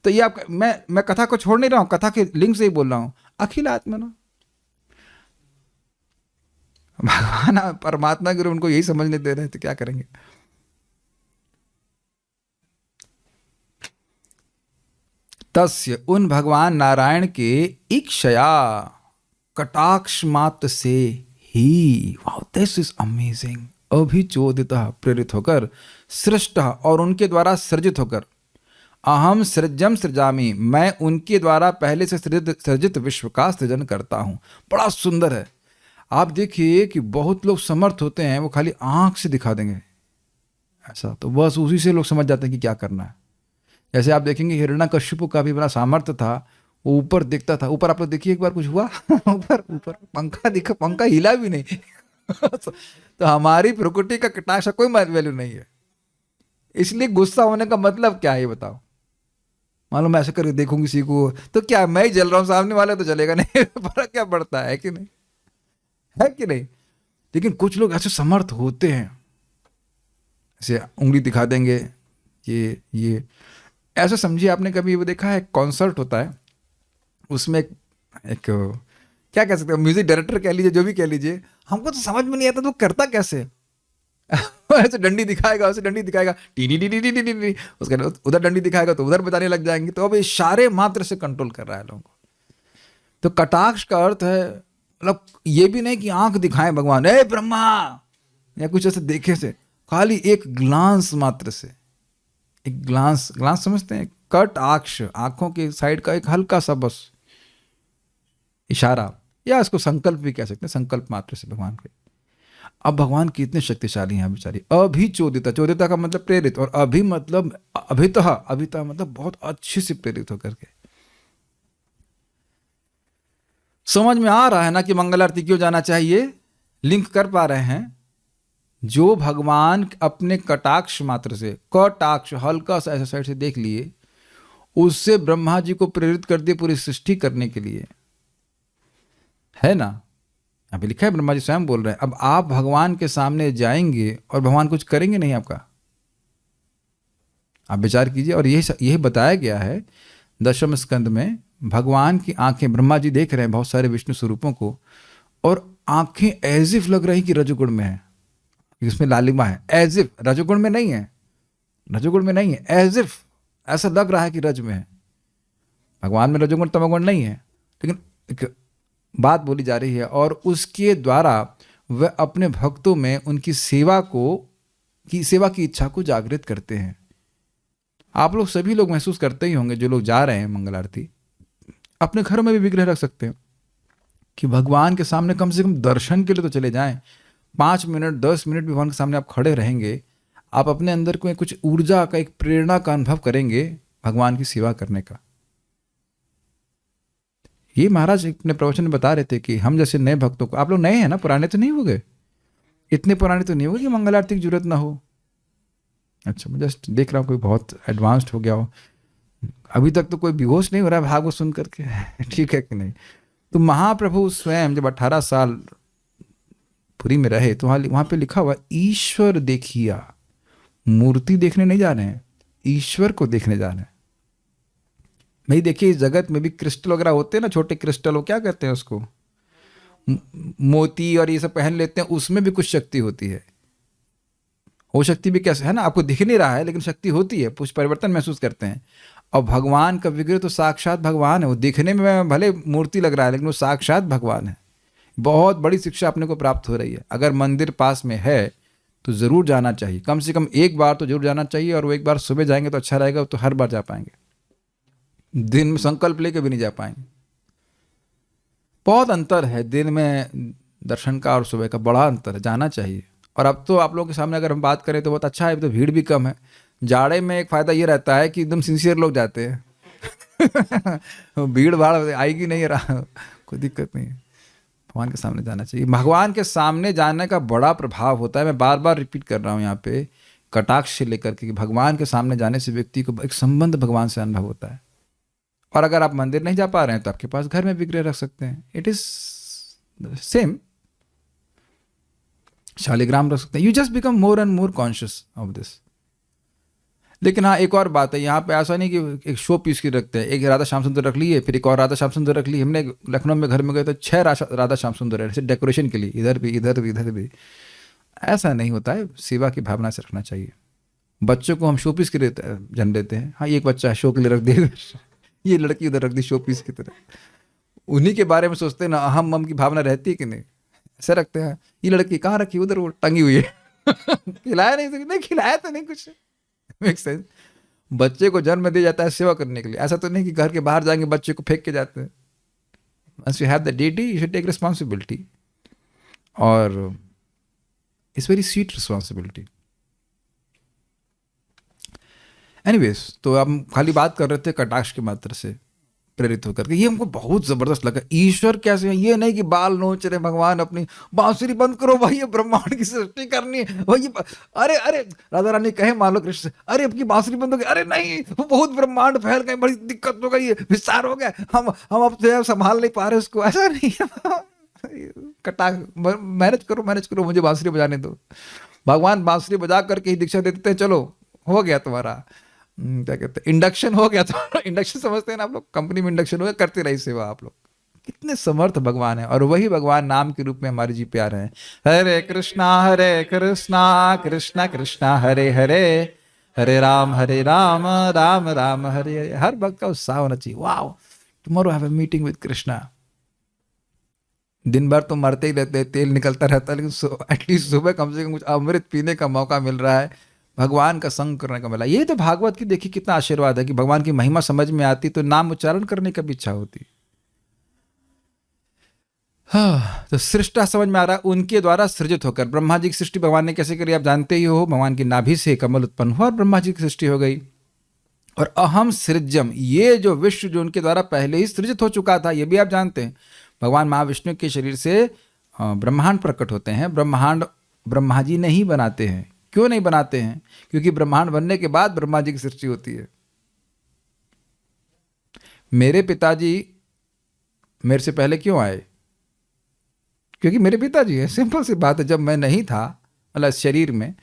तो ये आप, मैं कथा को छोड़ नहीं रहा हूं, कथा के लिंक से ही बोल रहा हूं, अखिल आत्मना भगवान परमात्मा गुरु उनको यही समझने दे रहे हैं, तो क्या करेंगे। तस्य, उन भगवान नारायण के इक्षया, कटाक्ष मात्र से ही, वाओ दिस इज अमेजिंग, अभिचोदितः, प्रेरित होकर, सृष्ट, और उनके द्वारा सृजित होकर, अहम सृजम सृजामि, मैं उनके द्वारा पहले से सृजित विश्व का सृजन करता हूं। बड़ा सुंदर है। आप देखिए कि बहुत लोग समर्थ होते हैं, वो खाली आंख से दिखा देंगे ऐसा, तो बस उसी से लोग समझ जाते हैं कि क्या करना है। जैसे आप देखेंगे हिरण्यकश्यप का भी बड़ा सामर्थ्य था, वो ऊपर दिखता था, ऊपर आप लोग देखिए एक बार कुछ हुआ ऊपर ऊपर पंखा दिखा, पंखा हिला भी नहीं तो हमारी प्रकृति का कटाक्ष कोई वैल्यू नहीं है। इसलिए गुस्सा होने का मतलब क्या है ये बताओ। मालूम मैं ऐसे करके देखूंगी किसी को तो क्या मैं ही जल रहा हूं, सामने वाले तो जलेगा नहीं फर्क क्या पड़ता है कि नहीं, है कि नहीं। लेकिन कुछ लोग ऐसे समर्थ होते हैं, ऐसे उंगली दिखा देंगे ये ऐसे समझिए। आपने कभी वो देखा है, कॉन्सर्ट होता है, उसमें एक क्या कह सकते हैं, म्यूजिक डायरेक्टर कह लीजिए, जो भी कह लीजिए, हमको तो समझ में नहीं आता तो करता कैसे ऐसे डंडी दिखाएगा, वैसे डंडी दिखाएगा, T T T T T T, उसके उधर डंडी दिखाएगा तो उधर बजाने लग जाएंगे। तो अब इशारे मात्र से कंट्रोल कर रहा है लोगों को। तो कटाक्ष का अर्थ है, मतलब ये भी नहीं कि आंख दिखाएं भगवान, ए ब्रह्मा, या कुछ ऐसे देखे से, खाली एक ग्लांस मात्र से, एक ग्लांस समझते हैं, कट आक्ष, आंखों के साइड का एक हल्का सा बस इशारा, या इसको संकल्प भी कह सकते हैं, संकल्प मात्र से भगवान के। अब भगवान कितने शक्तिशाली हैं बेचारी। अभिचोदिता, चोदिता का मतलब प्रेरित, और अभि मतलब अभिता मतलब बहुत अच्छे से प्रेरित होकर के। समझ में आ रहा है ना कि मंगल आरती क्यों जाना चाहिए, लिंक कर पा रहे हैं। जो भगवान अपने कटाक्ष मात्र से, कटाक्ष हल्का सा ऐसा साइड से देख लिए, उससे ब्रह्मा जी को प्रेरित कर दिए पूरी सृष्टि करने के लिए, है ना। अभी लिखा है, ब्रह्मा जी स्वयं बोल रहे हैं। अब आप भगवान के सामने जाएंगे और भगवान कुछ करेंगे नहीं आपका, आप विचार कीजिए। और यही बताया गया है दशम स्कंद में, भगवान की आंखें, ब्रह्मा जी देख रहे हैं बहुत सारे विष्णु स्वरूपों को, और आंखें एज इफ लग रही कि रजोगुण में है, इसमें लालिमा है, एज इफ, रजोगुण में नहीं है, रजोगुण में नहीं है, एज इफ ऐसा लग रहा है कि रज में है। भगवान में रजोगुण तमोगुण नहीं है, लेकिन एक बात बोली जा रही है, और उसके द्वारा वह अपने भक्तों में उनकी सेवा की इच्छा को जागृत करते हैं। आप लोग सभी लोग महसूस करते ही होंगे, जो लोग जा रहे हैं मंगल आरती, अपने घर में भी विग्रह रख सकते हैं कि भगवान के सामने कम से कम दर्शन के लिए तो चले जाएं। 5 मिनट 10 मिनट भगवान के सामने आप खड़े रहेंगे, आप अपने अंदर को कुछ ऊर्जा का, एक प्रेरणा का अनुभव करेंगे भगवान की सेवा करने का। ये महाराज अपने प्रवचन में बता रहे थे कि हम जैसे नए भक्तों को, आप लोग नए हैं ना, पुराने तो नहीं हो गए, इतने पुराने तो नहीं हो गए कि मंगल आरती की जरूरत ना हो। अच्छा, मैं जस्ट देख रहा हूँ कोई बहुत एडवांस्ड हो गया हो, अभी तक तो कोई बेहोश नहीं हो रहा है भागवत सुन करके ठीक है कि नहीं। तो महाप्रभु स्वयं जब 18 साल पुरी में रहे, तो वहाँ पे लिखा हुआ, ईश्वर देखिया, मूर्ति देखने नहीं जा रहे हैं, ईश्वर को देखने जा रहे हैं। भाई देखिए, इस जगत में भी क्रिस्टल वगैरह होते हैं ना, छोटे क्रिस्टल, वो क्या कहते हैं उसको, मोती और ये सब पहन लेते हैं, उसमें भी कुछ शक्ति होती है। वो शक्ति भी कैसे है ना, आपको दिख नहीं रहा है लेकिन शक्ति होती है, कुछ परिवर्तन महसूस करते हैं। और भगवान का विग्रह तो साक्षात भगवान है, वो दिखने में भले मूर्ति लग रहा है लेकिन वो साक्षात भगवान है। बहुत बड़ी शिक्षा अपने को प्राप्त हो रही है। अगर मंदिर पास में है तो ज़रूर जाना चाहिए, कम से कम एक बार तो जरूर जाना चाहिए। और वो एक बार सुबह जाएंगे तो अच्छा रहेगा, तो हर बार जा पाएंगे, दिन में संकल्प लेके भी नहीं जा पाएंगे। बहुत अंतर है दिन में दर्शन का और सुबह का, बड़ा अंतर है, जाना चाहिए। और अब तो आप लोगों के सामने अगर हम बात करें तो बहुत अच्छा है, तो भीड़ भी कम है। जाड़े में एक फ़ायदा ये रहता है कि एकदम सिंसियर लोग जाते हैं भीड़ भाड़ आएगी नहीं, रहा कोई दिक्कत नहीं है। भगवान के सामने जाना चाहिए। भगवान के सामने जाने का बड़ा प्रभाव होता है। मैं बार बार रिपीट कर रहा हूँ यहाँ पे, कटाक्ष से लेकर के, भगवान के सामने जाने से व्यक्ति को एक संबंध भगवान से अनुभव होता है। और अगर आप मंदिर नहीं जा पा रहे हैं तो आपके पास घर में विग्रह रख सकते हैं, इट इज सेम। शालिग्राम रख सकते हैं। You just become more and more conscious of this. लेकिन हाँ, एक और बात है, यहाँ पे ऐसा नहीं कि एक शो पीस की रखते हैं, एक राधा श्याम सुंदर रख लिए, फिर एक और राधा श्याम सुंदर रख ली। हमने लखनऊ में घर में गए तो 6 राधा श्याम सुंदर है, ऐसे डेकोरेशन के लिए, इधर भी इधर भी इधर भी। ऐसा नहीं होता है, सेवा की भावना से रखना चाहिए। बच्चों को हम शो पीस के लिए जन्म देते हैं, हाँ एक बच्चा शो के लिए रख दिया, ये लड़की उधर रख दी शो पीस की तरह। उन्हीं के बारे में सोचते हैं ना, अहम मम की भावना रहती है कि नहीं, ऐसे रखते हैं। ये लड़की कहाँ रखी, उधर वो टंगी हुई है खिलाया नहीं खिलाया तो नहीं कुछ, मेक सेंस। बच्चे को जन्म दिया जाता है सेवा करने के लिए, ऐसा तो नहीं कि घर के बाहर जाएंगे बच्चे को फेंक के जाते हैं। Once you have the deity, you should take responsibility, और it's very sweet responsibility. Anyways, तो हम खाली बात कर रहे थे कटाक्ष के मात्र से प्रेरित होकर के। ये हमको बहुत जबरदस्त लगा। ईश्वर कैसे है, ये नहीं कि बाल नोच रहे भगवान अपनी, बांसुरी बंद करो भाई, ये ब्रह्मांड की सृष्टि करनी है भाई। अरे अरे राधा रानी कहे मान लो कृष्ण, अरे अपनी बांसुरी बंद हो गई, अरे नहीं वो बहुत ब्रह्मांड फैल गए, बड़ी दिक्कत हो गई, विस्तार हो गया, हम अब तो संभाल नहीं पा रहे उसको। ऐसा नहीं है, कटाक्ष, मैनेज करो, मुझे बांसुरी बजाने दो। भगवान बांसुरी बजा करके ही दीक्षा देते हैं, चलो हो गया तुम्हारा, क्या कहते हैं, इंडक्शन हो गया। तो इंडक्शन समझते हैं ना आप लोग, कंपनी में इंडक्शन हो गया, करते रही सेवा आप लोग। कितने समर्थ भगवान है, और वही भगवान नाम के रूप में हमारे जी प्यारे हैं। हरे कृष्णा कृष्णा कृष्णा हरे हरे, हरे राम राम राम हरे हरे। हर भक्त का उत्साह होना चाहिए। Wow, tomorrow have a meeting with Krishna. दिन भर तो मरते ही रहते हैं, तेल निकलता रहता है, लेकिन एटलीस्ट सुबह कम से कम कुछ अमृत पीने का मौका मिल रहा है, भगवान का संग करने का मिला। ये तो भागवत की देखिए कितना आशीर्वाद है कि भगवान की महिमा समझ में आती तो नाम उच्चारण करने का भी इच्छा होती। हाँ, तो सृष्टा समझ में आ रहा है, उनके द्वारा सृजित होकर। ब्रह्मा जी की सृष्टि भगवान ने कैसे करी आप जानते ही हो। भगवान की नाभि से कमल उत्पन्न हुआ और ब्रह्मा जी की सृष्टि हो गई। और अहम सृज्यम, ये जो विश्व जो उनके द्वारा पहले ही सृजित हो चुका था, ये भी आप जानते हैं। भगवान महाविष्णु के शरीर से ब्रह्मांड प्रकट होते हैं। ब्रह्मांड ब्रह्मा जी नहीं बनाते हैं। क्यों नहीं बनाते हैं? क्योंकि ब्रह्मांड बनने के बाद ब्रह्मा जी की सृष्टि होती है। मेरे पिताजी मेरे से पहले क्यों आए? क्योंकि मेरे पिताजी है, सिंपल सी बात है। जब मैं नहीं था, मतलब शरीर में,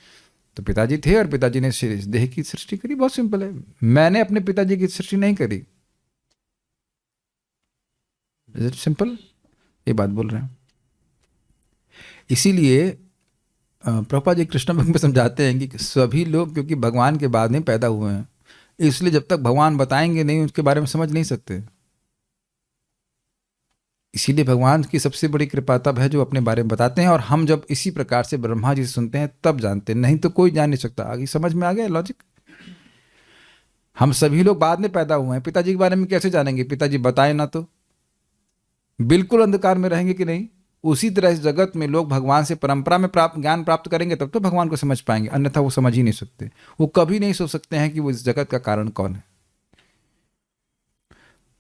तो पिताजी थे और पिताजी ने देह की सृष्टि करी। बहुत सिंपल है। मैंने अपने पिताजी की सृष्टि नहीं करी। Is it simple? ये बात बोल रहे हैं। इसीलिए प्रभुपाद जी कृष्ण भक्त में समझाते हैं कि सभी लोग क्योंकि भगवान के बाद में पैदा हुए हैं, इसलिए जब तक भगवान बताएंगे नहीं उसके बारे में समझ नहीं सकते। इसीलिए भगवान की सबसे बड़ी कृपा तब है जो अपने बारे में बताते हैं, और हम जब इसी प्रकार से ब्रह्मा जी से सुनते हैं तब जानते हैं, नहीं तो कोई जान नहीं सकता। आगे समझ में आ गया लॉजिक? हम सभी लोग बाद में पैदा हुए हैं, पिताजी के बारे में कैसे जानेंगे? पिताजी बताए ना तो बिल्कुल अंधकार में रहेंगे कि नहीं। उसी तरह इस जगत में लोग भगवान से परंपरा में ज्ञान प्राप्त करेंगे तब तो भगवान को समझ पाएंगे, अन्यथा वो समझ ही नहीं सकते। वो कभी नहीं सोच सकते हैं कि वो इस जगत का कारण कौन है।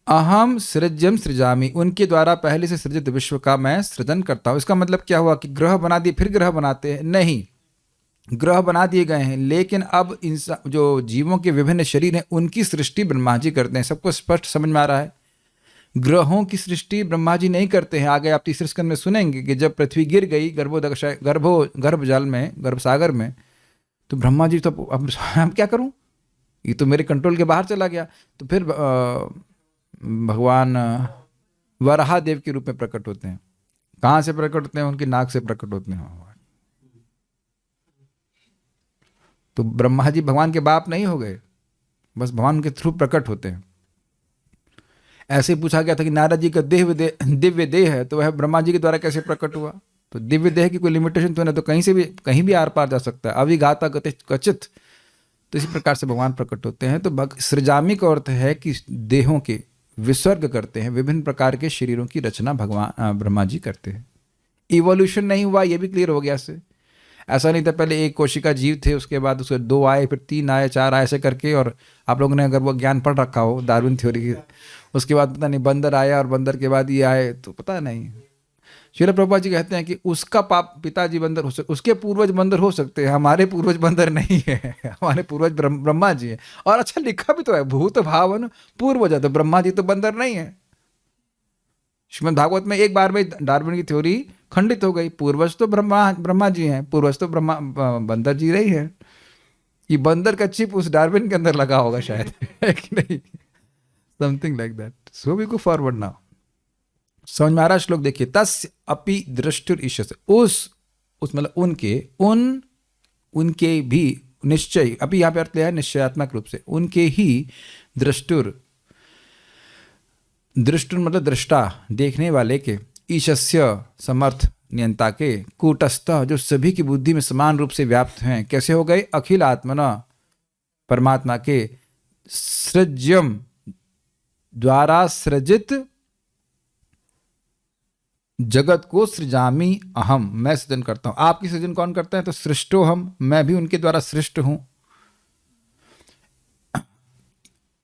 अहम सृज्यम सृजामि, उनके द्वारा पहले से सृजित विश्व का मैं सृजन करता हूं। इसका मतलब क्या हुआ कि ग्रह बना दिए फिर ग्रह बनाते हैं? नहीं, ग्रह बना दिए गए हैं, लेकिन अब इंसान जो जीवों के विभिन्न शरीर हैं उनकी सृष्टि ब्रह्मा जी करते हैं। सबको स्पष्ट समझ में आ रहा है? ग्रहों की सृष्टि ब्रह्मा जी नहीं करते हैं। आगे आप तीसरे स्कंद में सुनेंगे कि जब पृथ्वी गिर गई गर्भ जल में, गर्भ सागर में, तो ब्रह्मा जी तो अब क्या करूं, ये तो मेरे कंट्रोल के बाहर चला गया। तो फिर भगवान वराहदेव के रूप में प्रकट होते हैं। कहाँ से प्रकट होते हैं? उनकी नाक से प्रकट होते हैं भगवान। तो ब्रह्मा जी भगवान के बाप नहीं हो गए, बस भगवान के थ्रू प्रकट होते हैं। ऐसे पूछा गया था कि नारद जी का दिव्य देह है, तो वह ब्रह्मा जी के द्वारा कैसे प्रकट हुआ? तो दिव्य देह की कोई लिमिटेशन तो नहीं, तो कहीं भी आर पार जा सकता है। अविघाता गति कचित। तो इसी प्रकार से भगवान प्रकट होते हैं। तो सृजामी का अर्थ है कि देहों के विसर्ग करते हैं, विभिन्न प्रकार के शरीरों की रचना भगवान ब्रह्मा जी करते हैं। इवोल्यूशन नहीं हुआ, ये भी क्लियर हो गया इससे। ऐसा नहीं था पहले एक कोशिका जीव थे, उसके बाद उसके 2 आए, फिर 3 आए, 4 आए, ऐसे करके। और आप लोगों ने अगर वो ज्ञान पढ़ रखा हो डार्विन थ्योरी की, उसके बाद पता नहीं बंदर आया और बंदर के बाद ये आए, तो पता नहीं। श्रील प्रभुपाद जी कहते हैं कि उसका पिताजी बंदर हो सकते, उसके पूर्वज बंदर हो सकते हैं, हमारे पूर्वज बंदर नहीं है। हमारे पूर्वज ब्रह्मा जी हैं। और अच्छा लिखा भी तो है, भूत भावन पूर्वज। तो ब्रह्मा जी तो बंदर नहीं है। श्रीमद् भागवत में एक बार में डार्विन की थ्योरी खंडित हो गई। पूर्वज तो ब्रह्मा जी हैं, पूर्वज तो बंदर जी रही है। ये बंदर का चिप उस डार्विन के अंदर लगा होगा शायद, है कि नहीं? Something like that. So we go forward now. समझ में आ रहा श्लोक देखिए। तस्य अपि दृष्टुर ईशस्य, उस मतलब उनके भी निश्चय, अभी यहाँ पे अर्थ लिया है निश्चयात्मक रूप से, उनके ही दृष्टुर मतलब दृष्टा, देखने वाले के, ईशस्य समर्थ नियंता के, कूटस्थ जो सभी की बुद्धि में समान रूप से व्याप्त हैं। कैसे हो गए? अखिल आत्मना परमात्मा के, सृज्यम द्वारा सृजित जगत को सृजामी अहम, मैं सृजन करता हूं। आपकी सृजन कौन करता है? तो सृष्टो हम, मैं भी उनके द्वारा सृष्ट हूं।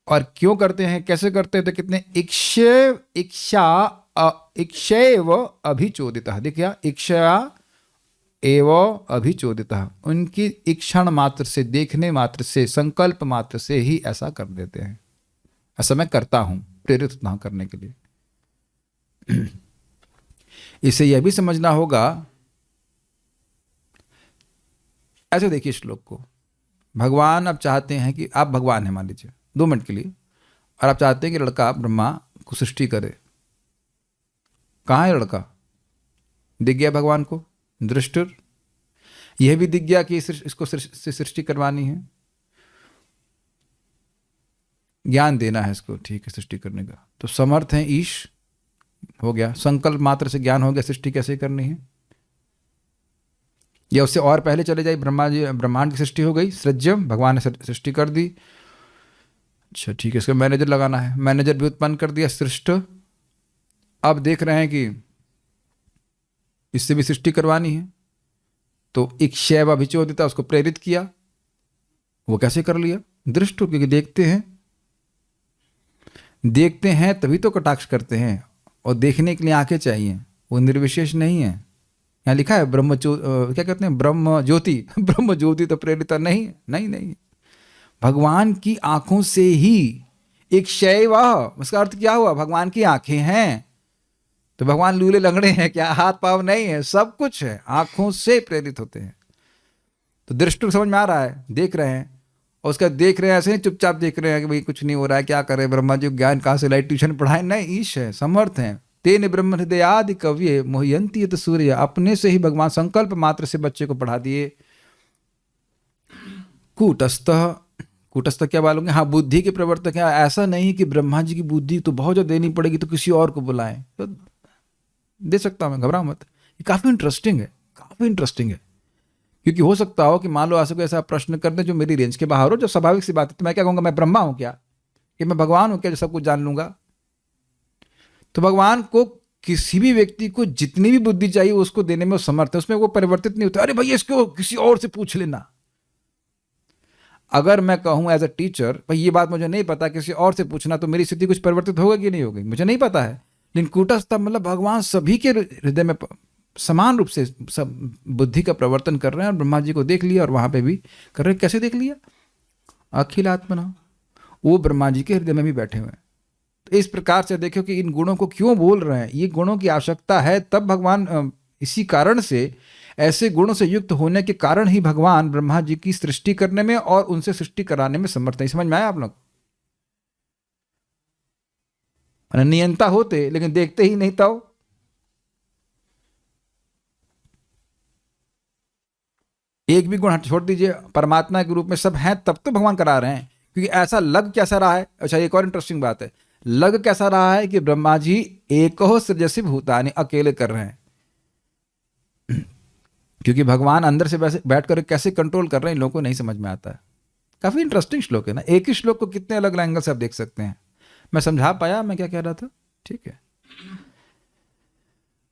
और क्यों करते हैं, कैसे करते हैं? तो कितने इक्षा एव अभिचोदित। देखिए, इक्षा एव अभिचोदित, उनकी इक्षण मात्र से, देखने मात्र से, संकल्प मात्र से ही ऐसा कर देते हैं। ऐसा मैं करता हूं, प्रेरित होता हूं करने के लिए। इसे यह भी समझना होगा, ऐसे देखिए श्लोक को। भगवान अब चाहते हैं कि आप भगवान हैं मान लीजिए 2 मिनट के लिए, और आप चाहते हैं कि लड़का ब्रह्मा को सृष्टि करे। कहाँ है लड़का? दिख गया भगवान को, दृष्टुर। यह भी दिख गया कि इसको सृष्टि करवानी है, ज्ञान देना है इसको, ठीक है, सृष्टि करने का। तो समर्थ है ईश, हो गया। संकल्प मात्र से ज्ञान हो गया सृष्टि कैसे करनी है। या उससे और पहले चले जाए, ब्रह्मांड की सृष्टि हो गई, सृज्यम, भगवान ने सृष्टि कर दी। अच्छा ठीक है, इसका मैनेजर लगाना है, मैनेजर भी उत्पन्न कर दिया, सृष्ट। अब देख रहे हैं कि इससे भी सृष्टि करवानी है, तो इक्षैव अभिचोदिता, उसको प्रेरित किया। वो कैसे कर लिया? दृष्ट, क्योंकि देखते हैं तभी तो कटाक्ष करते हैं, और देखने के लिए आंखें चाहिए, वो निर्विशेष नहीं है। यहाँ लिखा है क्या कहते हैं, ब्रह्म ज्योति। ब्रह्म ज्योति तो प्रेरिता नहीं। भगवान की आंखों से ही एक शैव, उसका अर्थ क्या हुआ? भगवान की आंखें हैं, तो भगवान लूले लंगड़े हैं क्या? हाथ पांव नहीं है, सब कुछ है, आंखों से प्रेरित होते हैं। तो दृष्टि समझ में आ रहा है, देख रहे हैं, और उसका देख रहे हैं ऐसे नहीं चुपचाप देख रहे हैं कि भाई कुछ नहीं हो रहा है, क्या कर रहे हैं ब्रह्मा जी, ज्ञान कहाँ से लाई, ट्यूशन पढ़ाए? नहीं, ईश है, समर्थ हैं। तेन ब्रह्म हृदयादि कव्य मोहयंती यत सूर्य, अपने से ही भगवान संकल्प मात्र से बच्चे को पढ़ा दिए। कूटस्थ क्या बोलोगे? हाँ, बुद्धि के प्रवर्तक है। ऐसा नहीं कि ब्रह्मा जी की बुद्धि तो बहुत ज़्यादा देनी पड़ेगी तो किसी और को बुलाएं, तो दे सकता हूँ मैं, घबराओ मत। ये काफ़ी इंटरेस्टिंग है, क्योंकि हो सकता हो कि मान लो ऐसा कोई ऐसा प्रश्न कर दे जो मेरी रेंज के बाहर हो, जो स्वाभाविक सी बात है। तो मैं क्या कहूँगा, मैं ब्रह्मा हूँ क्या, कि मैं भगवान हूँ क्या जो सब कुछ जान लूंगा? तो भगवान को किसी भी व्यक्ति को जितनी भी बुद्धि चाहिए उसको देने में वो समर्थ है, उसमें वो परिवर्तित नहीं होता। अरे भैया इसको किसी और से पूछ लेना। अगर मैं कहूँ एज अ टीचर, भाई ये बात मुझे नहीं पता, किसी और से पूछना, तो मेरी स्थिति कुछ परिवर्तित होगा कि नहीं होगी, मुझे नहीं पता है। लेकिन कूटस्थ मतलब भगवान सभी के हृदय में समान रूप से सब बुद्धि का प्रवर्तन कर रहे हैं, और ब्रह्मा जी को देख लिया और वहां पे भी कर रहे हैं। कैसे देख लिया? अखिल आत्मना, वो ब्रह्मा जी के हृदय में भी बैठे हुए हैं। तो इस प्रकार से देखो कि इन गुणों को क्यों बोल रहे हैं, ये गुणों की आवश्यकता है, तब भगवान इसी कारण से ऐसे गुणों से युक्त होने के कारण ही भगवान ब्रह्मा जी की सृष्टि करने में और उनसे सृष्टि कराने में समर्थ है। समझ में आया आप लोग? नियंता होते लेकिन देखते ही नहीं था। एक भी गुण छोड़ दीजिए, परमात्मा के रूप में सब हैं, तब तो भगवान करा रहे हैं। क्योंकि ऐसा लग कैसा रहा है, अच्छा एक और इंटरेस्टिंग बात है, लग कैसा रहा है कि ब्रह्मा जी एक हो सृजसी भूतानि अकेले कर रहे हैं। क्योंकि भगवान अंदर से वैसे बैठ कर कैसे कंट्रोल कर रहे हैं, लोगों को नहीं समझ में आता है। काफी इंटरेस्टिंग श्लोक है ना, एक ही श्लोक को कितने अलग एंगल से आप देख सकते हैं। मैं समझा पाया मैं क्या कह रहा था? ठीक है।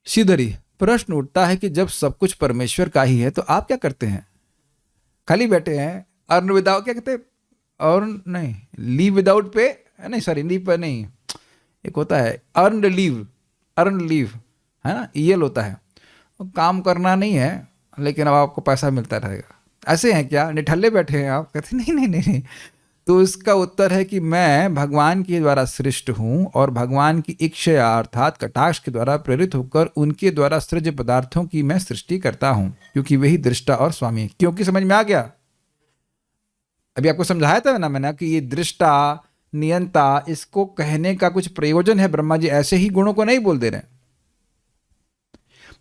श्रीधरी, प्रश्न उठता है कि जब सब कुछ परमेश्वर का ही है तो आप क्या करते हैं? खाली बैठे हैं, अर्न विदाउट, क्या कहते हैं, और नहीं लीव विदाउट पे, नहीं सॉरी लीव पे नहीं, एक होता है अर्न लीव, अर्न लीव है ना, ईएल होता है। काम करना नहीं है लेकिन अब आपको पैसा मिलता रहेगा। ऐसे हैं क्या, निठल्ले बैठे हैं आप? कहते नहीं नहीं नहीं नहीं। तो इसका उत्तर है कि मैं भगवान के द्वारा सृष्ट हूँ और भगवान की इच्छा अर्थात कटाक्ष के द्वारा प्रेरित होकर उनके द्वारा सृज पदार्थों की मैं सृष्टि करता हूँ, क्योंकि वही दृष्टा और स्वामी है। क्योंकि समझ में आ गया? अभी आपको समझाया था ना मैंने कि ये दृष्टा नियंता, इसको कहने का कुछ प्रयोजन है। ब्रह्मा जी ऐसे ही गुणों को नहीं बोल दे रहे हैं।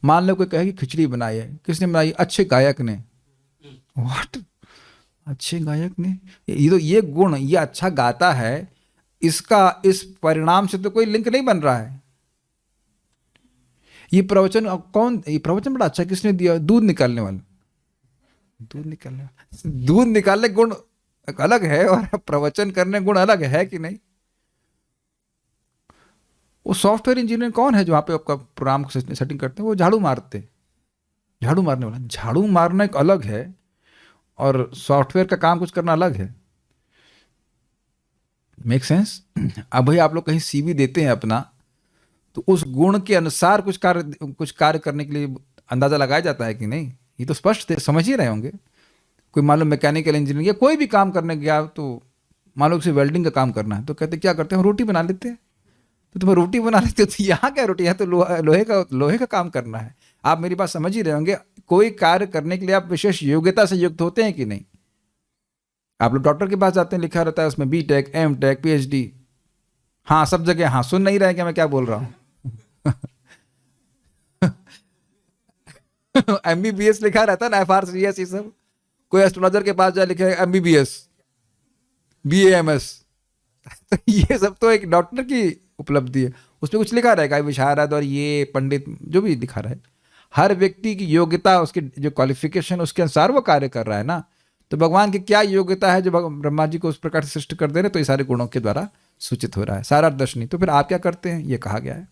मान लो कोई कहे कि खिचड़ी बनाई है, किसने बनाई? अच्छे गायक ने। व्हाट? अच्छे गायक ने? ये तो ये गुण, ये अच्छा गाता है, इसका इस परिणाम से तो कोई लिंक नहीं बन रहा है। ये प्रवचन कौन, ये प्रवचन बड़ा अच्छा किसने दिया? दूध निकालने वाला। दूध निकालने गुण अलग है और प्रवचन करने गुण अलग है कि नहीं? वो सॉफ्टवेयर इंजीनियर कौन है जो वहां पे आपका प्रोग्राम को सेटिंग करते हैं? वो झाड़ू मारते, झाड़ू मारने वाला। झाड़ू मारना एक अलग है और सॉफ्टवेयर का काम कुछ करना अलग है। Make sense? अब भाई आप लोग कहीं सीवी देते हैं अपना, तो उस गुण के अनुसार कुछ कार्य करने के लिए अंदाजा लगाया जाता है कि नहीं? ये तो स्पष्ट समझ ही रहे होंगे। कोई मान लो मैकेनिकल इंजीनियर या कोई भी काम करने गया, तो मान लो उसे वेल्डिंग का काम करना है, तो कहते क्या करते हैं? हम रोटी बना लेते हैं। तो तुम्हें रोटी बना लेते हो, तो यहाँ क्या रोटी है? तो लोहे का काम करना है। आप मेरी बात समझ ही रहे होंगे। कोई कार्य करने के लिए आप विशेष योग्यता से युक्त होते हैं कि नहीं? आप लोग डॉक्टर के पास जाते हैं, लिखा रहता है उसमें BTech, M.Tech, PhD। हाँ सब जगह हाँ, सुन नहीं रहे क्या मैं क्या बोल रहा हूँ? MBBS लिखा रहता है ना, FRCS, ये सब। कोई एस्ट्रोलॉजर के पास जाए, लिखा है MBBS, BAMS। तो ये सब तो एक डॉक्टर की उपलब्धि है। उसमें कुछ लिखा रहेगा विशारद और ये पंडित, जो भी लिखा रहे। हर व्यक्ति की योग्यता, उसकी जो क्वालिफिकेशन, उसके अनुसार वो कार्य कर रहा है ना। तो भगवान की क्या योग्यता है जो ब्रह्मा जी को उस प्रकार से सृष्टि कर दे रहे? तो ये सारे गुणों के द्वारा सूचित हो रहा है, सारा दर्शनी। तो फिर आप क्या करते हैं? ये कहा गया है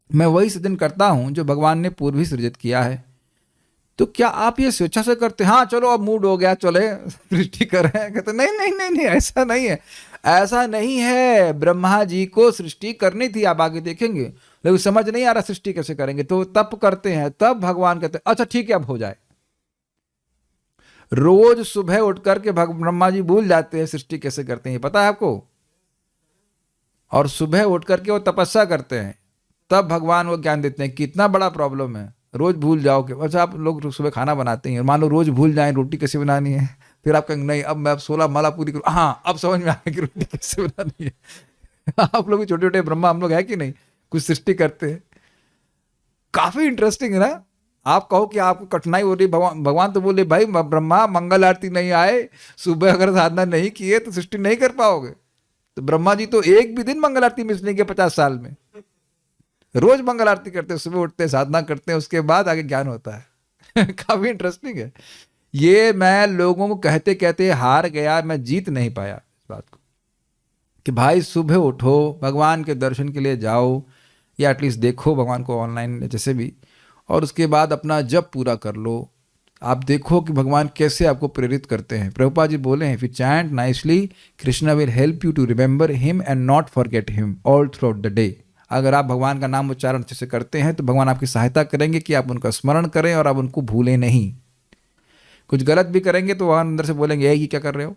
मैं वही सृजन करता हूं जो भगवान ने पूर्व ही सृजित किया है। तो क्या आप ये स्वेच्छा से करते हैं? हाँ चलो अब मूड हो गया, चले सृष्टि कर रहे हैं। कहते नहीं नहीं नहीं नहीं, ऐसा नहीं है, ऐसा नहीं है। ब्रह्मा जी को सृष्टि करनी थी, आप आगे देखेंगे, लेकिन समझ नहीं आ रहा सृष्टि कैसे करेंगे, तो तप करते हैं। तब भगवान कहते हैं अच्छा ठीक है अब हो जाए। रोज सुबह उठ करके ब्रह्मा जी भूल जाते हैं सृष्टि कैसे करते हैं, पता है आपको? और सुबह उठ करके वो तपस्या करते हैं, तब भगवान वो ज्ञान देते हैं। कितना बड़ा प्रॉब्लम है, रोज भूल जाओगे। अच्छा आप लोग सुबह खाना बनाते हैं, मान लो रोज भूल जाएं रोटी कैसे बनानी है, फिर आप कहेंगे नहीं अब मैं 16 माला पूरी करूँ। हाँ अब समझ में आ गया कि रोटी कैसे बनानी है। आप लोग भी छोटे छोटे ब्रह्मा हम लोग है कि नहीं, कुछ सृष्टि करते हैं। काफी इंटरेस्टिंग है ना। आप कहो कि आपको कठिनाई हो रही, भगवान तो बोले भाई ब्रह्मा मंगल आरती नहीं आए, सुबह अगर साधना नहीं किए तो सृष्टि नहीं कर पाओगे। तो ब्रह्मा जी तो एक भी दिन मंगल आरती मिस नहीं किया 50 साल में। रोज मंगल आरती करते हैं, सुबह उठते हैं, साधना करते हैं, उसके बाद आगे ज्ञान होता है। काफी इंटरेस्टिंग है ये। मैं लोगों को कहते कहते हार गया, मैं जीत नहीं पाया इस बात को कि भाई सुबह उठो, भगवान के दर्शन के लिए जाओ, या एटलीस्ट देखो भगवान को ऑनलाइन जैसे भी, और उसके बाद अपना जप पूरा कर लो। आप देखो कि भगवान कैसे आपको प्रेरित करते हैं। प्रभुपाद जी बोले हैं, if you chant nicely Krishna will help you to remember him and not forget him all throughout the day. अगर आप भगवान का नाम उच्चारण अच्छे से करते हैं तो भगवान आपकी सहायता करेंगे कि आप उनका स्मरण करें और आप उनको भूलें नहीं। कुछ गलत भी करेंगे तो वहाँ अंदर से बोलेंगे ये क्या कर रहे हो,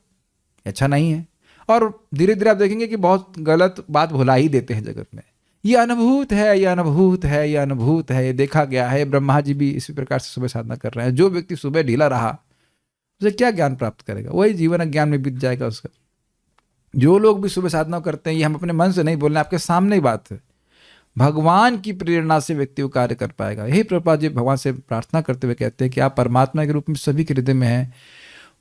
अच्छा नहीं है। और धीरे धीरे आप देखेंगे कि बहुत गलत बात भुला ही देते हैं जगत में। ये अनुभूत है, ये अनुभूत है, ये अनुभूत है, ये देखा गया है। ब्रह्मा जी भी इसी प्रकार से सुबह साधना कर रहे हैं। जो व्यक्ति सुबह ढीला रहा उसे क्या ज्ञान प्राप्त करेगा? वही जीवन ज्ञान में बीत जाएगा उसका। जो लोग भी सुबह साधना करते हैं, ये हम अपने मन से नहीं बोल रहे, आपके सामने ही बात है, भगवान की प्रेरणा से व्यक्ति को कार्य कर पाएगा। यही प्रभुपाद जी भगवान से प्रार्थना करते हुए कहते हैं कि आप परमात्मा के रूप में सभी के हृदय में हैं,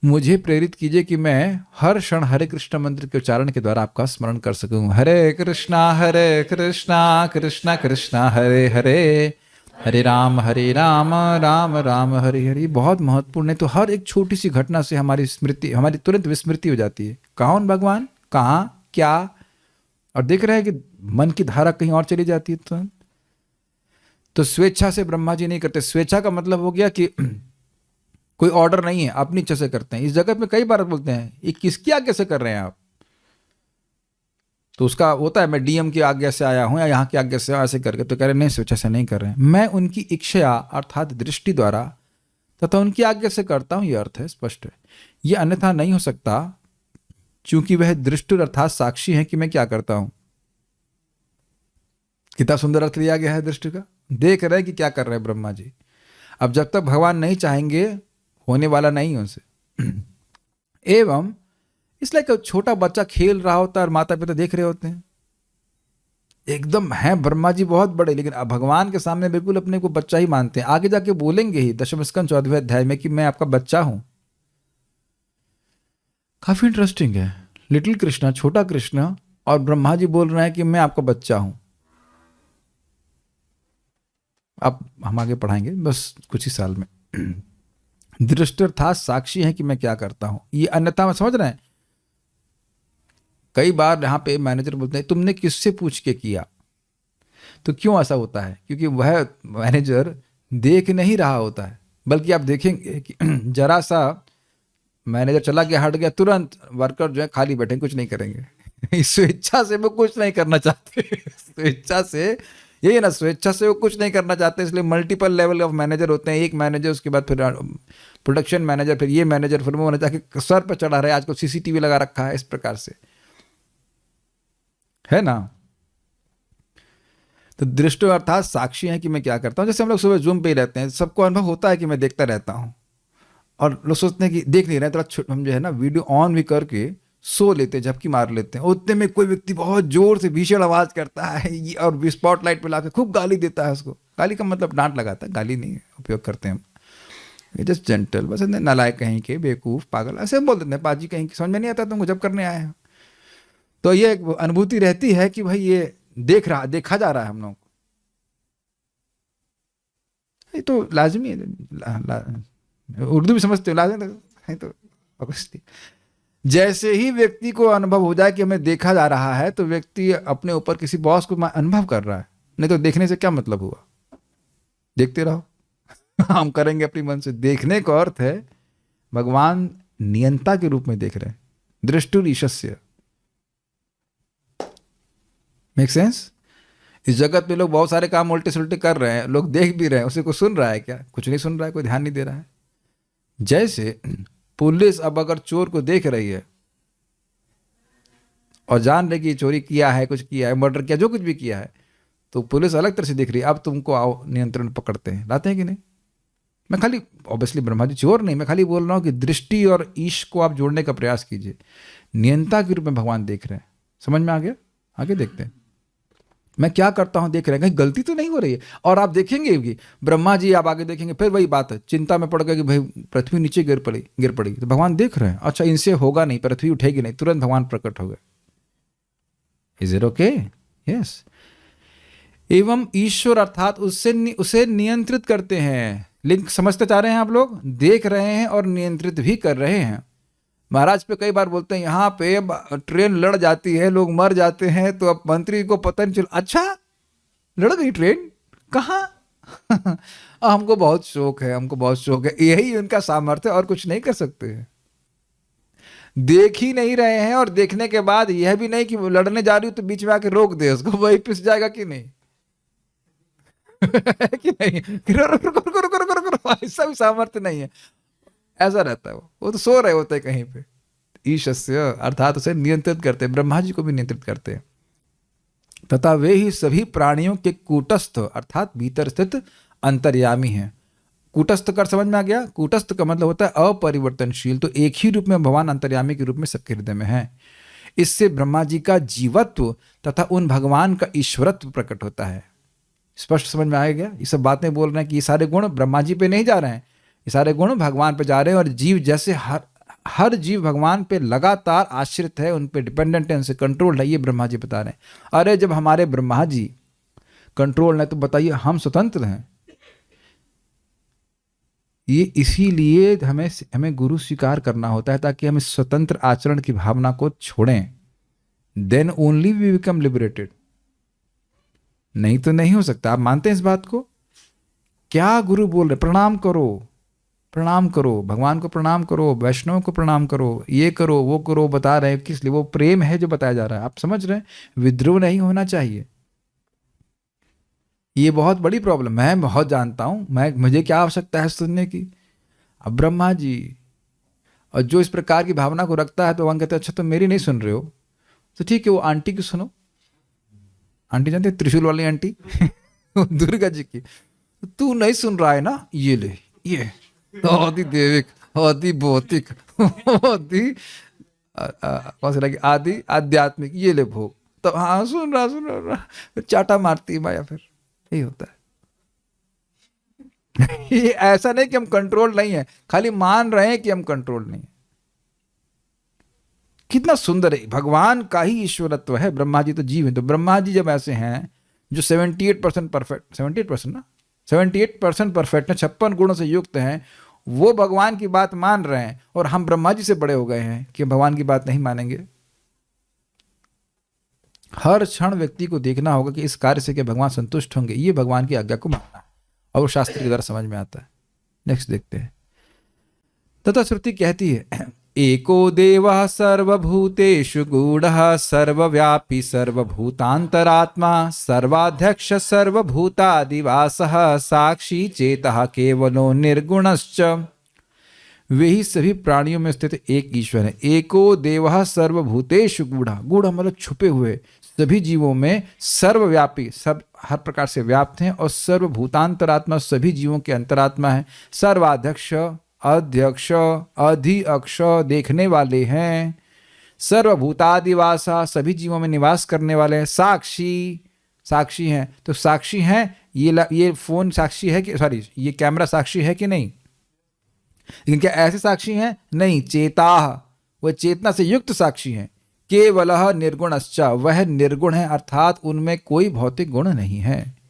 मुझे प्रेरित कीजिए कि मैं हर क्षण हरे कृष्ण मंत्र के उच्चारण के द्वारा आपका स्मरण कर सकूं। हरे कृष्णा कृष्णा कृष्णा हरे हरे, हरे राम राम राम हरे हरे। बहुत महत्वपूर्ण है। तो हर एक छोटी सी घटना से हमारी स्मृति, हमारी तुरंत विस्मृति हो जाती है। कौन भगवान, कहाँ, क्या, और देख रहे हैं कि मन की धारा कहीं और चली जाती है तुरंत। तो स्वेच्छा से ब्रह्मा जी नहीं करते। स्वेच्छा का मतलब हो गया कि कोई ऑर्डर नहीं है, अपनी इच्छा से करते हैं। इस जगत में कई बार बोलते हैं ये किसकी आज्ञा से कर रहे हैं आप, तो उसका होता है मैं डीएम की आज्ञा से आया हूं या यहाँ की आज्ञा से ऐसे करके, तो कह रहे नहीं, स्वेच्छा से नहीं कर रहे हैं, मैं उनकी इच्छा अर्थात दृष्टि द्वारा तथा उनकी आज्ञा से करता हूं। ये अर्थ है, स्पष्ट है। ये अन्यथा नहीं हो सकता, क्योंकि वह दृष्टि अर्थात साक्षी है कि मैं क्या करता हूं। कितना सुंदर अर्थ लिया गया है दृष्टि का। देख रहे हैं कि क्या कर रहे हैं ब्रह्मा जी। अब जब तक भगवान नहीं चाहेंगे होने वाला नहीं उनसे। एवं इसलिए कि छोटा बच्चा खेल रहा होता है और माता पिता देख रहे होते हैं, एकदम है ब्रह्मा जी बहुत बड़े, लेकिन अब भगवान के सामने बिल्कुल अपने को बच्चा ही मानते हैं। आगे जाके बोलेंगे ही दशम स्कंद 14वें अध्याय में कि मैं आपका बच्चा हूं। काफी इंटरेस्टिंग है। लिटिल कृष्णा, छोटा कृष्णा, और ब्रह्मा जी बोल रहे हैं कि मैं आपका बच्चा हूं। अब हम आगे पढ़ाएंगे बस कुछ ही साल में। दृष्टि अर्थात साक्षी है कि मैं क्या करता हूं। ये अन्यथा में समझ रहे हैं। कई बार यहाँ पे मैनेजर बोलते हैं तुमने किससे पूछ के किया, तो क्यों ऐसा होता है? क्योंकि वह मैनेजर देख नहीं रहा होता है, बल्कि आप देखेंगे कि जरा सा मैनेजर चला गया, हट गया, तुरंत वर्कर जो है खाली बैठे, कुछ नहीं करेंगे। स्वेच्छा से वो कुछ नहीं करना चाहते। स्वेच्छा से, यही ना, स्वेच्छा से वो कुछ नहीं करना चाहते। इसलिए मल्टीपल लेवल ऑफ मैनेजर होते हैं। एक मैनेजर, उसके बाद फिर प्रोडक्शन मैनेजर, फिर ये मैनेजर, फिर वो जाके सर पर चढ़ा रहे, आजकल सीसीटीवी लगा रखा है, इस प्रकार से, है ना। तो दृष्टि अर्थात साक्षी है कि मैं क्या करता हूँ। जैसे हम लोग सुबह जूम पे ही रहते हैं, सबको अनुभव होता है कि मैं देखता रहता हूँ, और लोग सोचते हैं कि देख नहीं रहे, थोड़ा हम जो है ना वीडियो ऑन भी करके सो लेते हैं, झपकी मार लेते हैं। उतने में कोई व्यक्ति बहुत जोर से भीषण आवाज करता है और स्पॉटलाइट पे लाके खूब गाली देता है उसको। गाली का मतलब डांट लगाता है, गाली नहीं उपयोग करते हैं हम, जस्ट जेंटल, बस नालायक कहीं के, बेवकूफ, पागल, ऐसे बोल देते हैं। पाजी कहीं की, समझ में नहीं आता तुमको जब करने आए हैं। तो ये अनुभूति रहती है कि भाई ये देखा जा रहा है हम लोग को। ये तो लाजमी है, उर्दू भी समझते हो, लाजमी है। तो जैसे ही व्यक्ति को अनुभव हो जाए कि हमें देखा जा रहा है, तो व्यक्ति अपने ऊपर किसी बॉस को अनुभव कर रहा है। नहीं तो देखने से क्या मतलब हुआ, देखते रहो। हम करेंगे अपनी मन से। देखने का अर्थ है भगवान नियंता के रूप में देख रहे हैं। दृष्टि ईशस्य, मेक सेंस। इस जगत में लोग बहुत सारे काम उल्टे सुलटे कर रहे हैं, लोग देख भी रहे हैं, उसे कोई सुन रहा है क्या? कुछ नहीं सुन रहा है, कोई ध्यान नहीं दे रहा है। जैसे पुलिस अब अगर चोर को देख रही है और जान रही कि चोरी किया है, कुछ किया है, मर्डर किया, जो कुछ भी किया है, तो पुलिस अलग तरह से देख रही है। अब तुमको आओ, नियंत्रण पकड़ते हैं, लाते हैं कि नहीं। मैं खाली, ऑब्वियसली ब्रह्मा जी चोर नहीं, मैं खाली बोल रहा हूँ कि दृष्टि और ईश को आप जोड़ने का प्रयास कीजिए। नियंता के रूप में भगवान देख रहे हैं। समझ में आ गया? आगे देखते हैं। मैं क्या करता हूं देख रहे हैं, कहीं गलती तो नहीं हो रही है। और आप देखेंगे कि ब्रह्मा जी, आप आगे देखेंगे, फिर वही बात है, चिंता में पड़ गया कि भाई पृथ्वी नीचे गिर पड़ी, तो भगवान देख रहे हैं, अच्छा इनसे होगा नहीं, पृथ्वी उठेगी नहीं, तुरंत भगवान प्रकट हो गए। Is it okay? यस। एवं ईश्वर अर्थात उसे नियंत्रित करते हैं। लिंक समझते चाह रहे हैं आप लोग? देख रहे हैं और नियंत्रित भी कर रहे हैं। महाराज पे कई बार बोलते हैं यहाँ पे ट्रेन लड़ जाती है, लोग मर जाते हैं, तो अब मंत्री को पता नहीं चला। अच्छा, लड़ गई ट्रेन, कहाँ? हमको बहुत शौक है, हमको बहुत शौक है। यही उनका सामर्थ्य, और कुछ नहीं कर सकते हैं। देख ही नहीं रहे हैं, और देखने के बाद यह भी नहीं कि वो लड़ने जा रही हो तो बीच में आके रोक दे उसको, वही पिस जाएगा कि नहीं। कि नहीं, रुको, ऐसा भी सामर्थ्य नहीं है। ऐसा रहता है वो तो सो रहे होते हैं कहीं पे। ईशस्य अर्थात उसे नियंत्रित करते हैं। ब्रह्मा जी को भी नियंत्रित करते हैं। तथा वे ही सभी प्राणियों के कूटस्थ अर्थात भीतर स्थित अंतर्यामी हैं। कूटस्थ कर समझ में आ गया? कूटस्थ का मतलब होता है अपरिवर्तनशील। तो एक ही रूप में भगवान अंतर्यामी के रूप में सबके हृदय में है। इससे ब्रह्मा जी का जीवत्व तथा उन भगवान का ईश्वरत्व प्रकट होता है। स्पष्ट समझ में आ गया? ये सब बातें बोल रहे हैं कि ये सारे गुण ब्रह्मा जी पे नहीं जा रहे हैं, ये सारे गुण भगवान पे जा रहे हैं। और जीव जैसे हर जीव भगवान पे लगातार आश्रित है, उन पे डिपेंडेंट है, उनसे कंट्रोल है, ये ब्रह्मा जी बता रहे हैं। अरे जब हमारे ब्रह्मा जी कंट्रोल है तो बताइए हम स्वतंत्र हैं? ये इसीलिए हमें गुरु स्वीकार करना होता है ताकि हम इस स्वतंत्र आचरण की भावना को छोड़ें। Then only we become liberated. नहीं तो नहीं हो सकता। आप मानते हैं इस बात को? क्या गुरु बोल रहे? प्रणाम करो, प्रणाम करो, भगवान को प्रणाम करो, वैष्णव को प्रणाम करो, ये करो वो करो, बता रहे हैं किस लिए? वो प्रेम है जो बताया जा रहा है। आप समझ रहे हैं? विद्रोह नहीं होना चाहिए। ये बहुत बड़ी प्रॉब्लम है, मैं बहुत जानता हूं। मुझे क्या आवश्यकता है सुनने की? अब ब्रह्मा जी और जो इस प्रकार की भावना को रखता है तो वहां कहते हैं अच्छा तुम मेरी नहीं सुन रहे हो तो ठीक है, वो आंटी की सुनो। आंटी जानते त्रिशूल वाली आंटी दुर्गा जी की। तू नहीं सुन रहा है ना, ये ले, ये आदि देविक, आदि भौतिक, आदि आध्यात्मिक, ये ले भोग। तो हाँ सुन रहा, फिर चाटा मारती है माया। फिर यही होता है। ये ऐसा नहीं कि हम कंट्रोल नहीं है, खाली मान रहे हैं कि हम कंट्रोल नहीं है। कितना सुंदर है, भगवान का ही ईश्वरत्व है। ब्रह्मा जी तो जीव है, तो ब्रह्मा जी जब ऐसे हैं जो 78% परफेक्ट, 78% ना, 78% परफेक्ट है, 56 गुणों से युक्त हैं, वो भगवान की बात मान रहे हैं। और हम ब्रह्मा जी से बड़े हो गए हैं कि भगवान की बात नहीं मानेंगे। हर क्षण व्यक्ति को देखना होगा कि इस कार्य से कि भगवान संतुष्ट होंगे, ये भगवान की आज्ञा को मानना है। और वो शास्त्र के द्वारा समझ में आता है। नेक्स्ट देखते हैं। तथा श्रुति कहती है एको देवः सर्वभूतेषु गूढ़ः सर्वव्यापी सर्वभूतांतरात्मा सर्वाध्यक्ष सर्वभूतादिवासः साक्षी चेतः केवलो निर्गुणश्च। वे ही सभी प्राणियों में स्थित एक ईश्वर है। एको देवः सर्वभूतेषु गूढ़ः, गूढ़ मतलब छुपे हुए, सभी जीवों में सर्वव्यापी, सब हर प्रकार से व्याप्त हैं। और सर्वभूतांतरात्मा, सभी जीवों के अंतरात्मा है। सर्वाध्यक्ष, अध्यक्ष, अधिअक्ष, देखने वाले हैं। सर्वभूतादिवासा, सभी जीवों में निवास करने वाले हैं। साक्षी, साक्षी हैं। तो साक्षी हैं, ये फोन साक्षी है कि, सॉरी, ये कैमरा साक्षी है कि नहीं? लेकिन क्या ऐसे साक्षी हैं? नहीं। चेताः, वह चेतना से युक्त साक्षी हैं। केवलः निर्गुणश्च, वह निर्गुण है, अर्थात उनमें कोई भौतिक गुण नहीं है।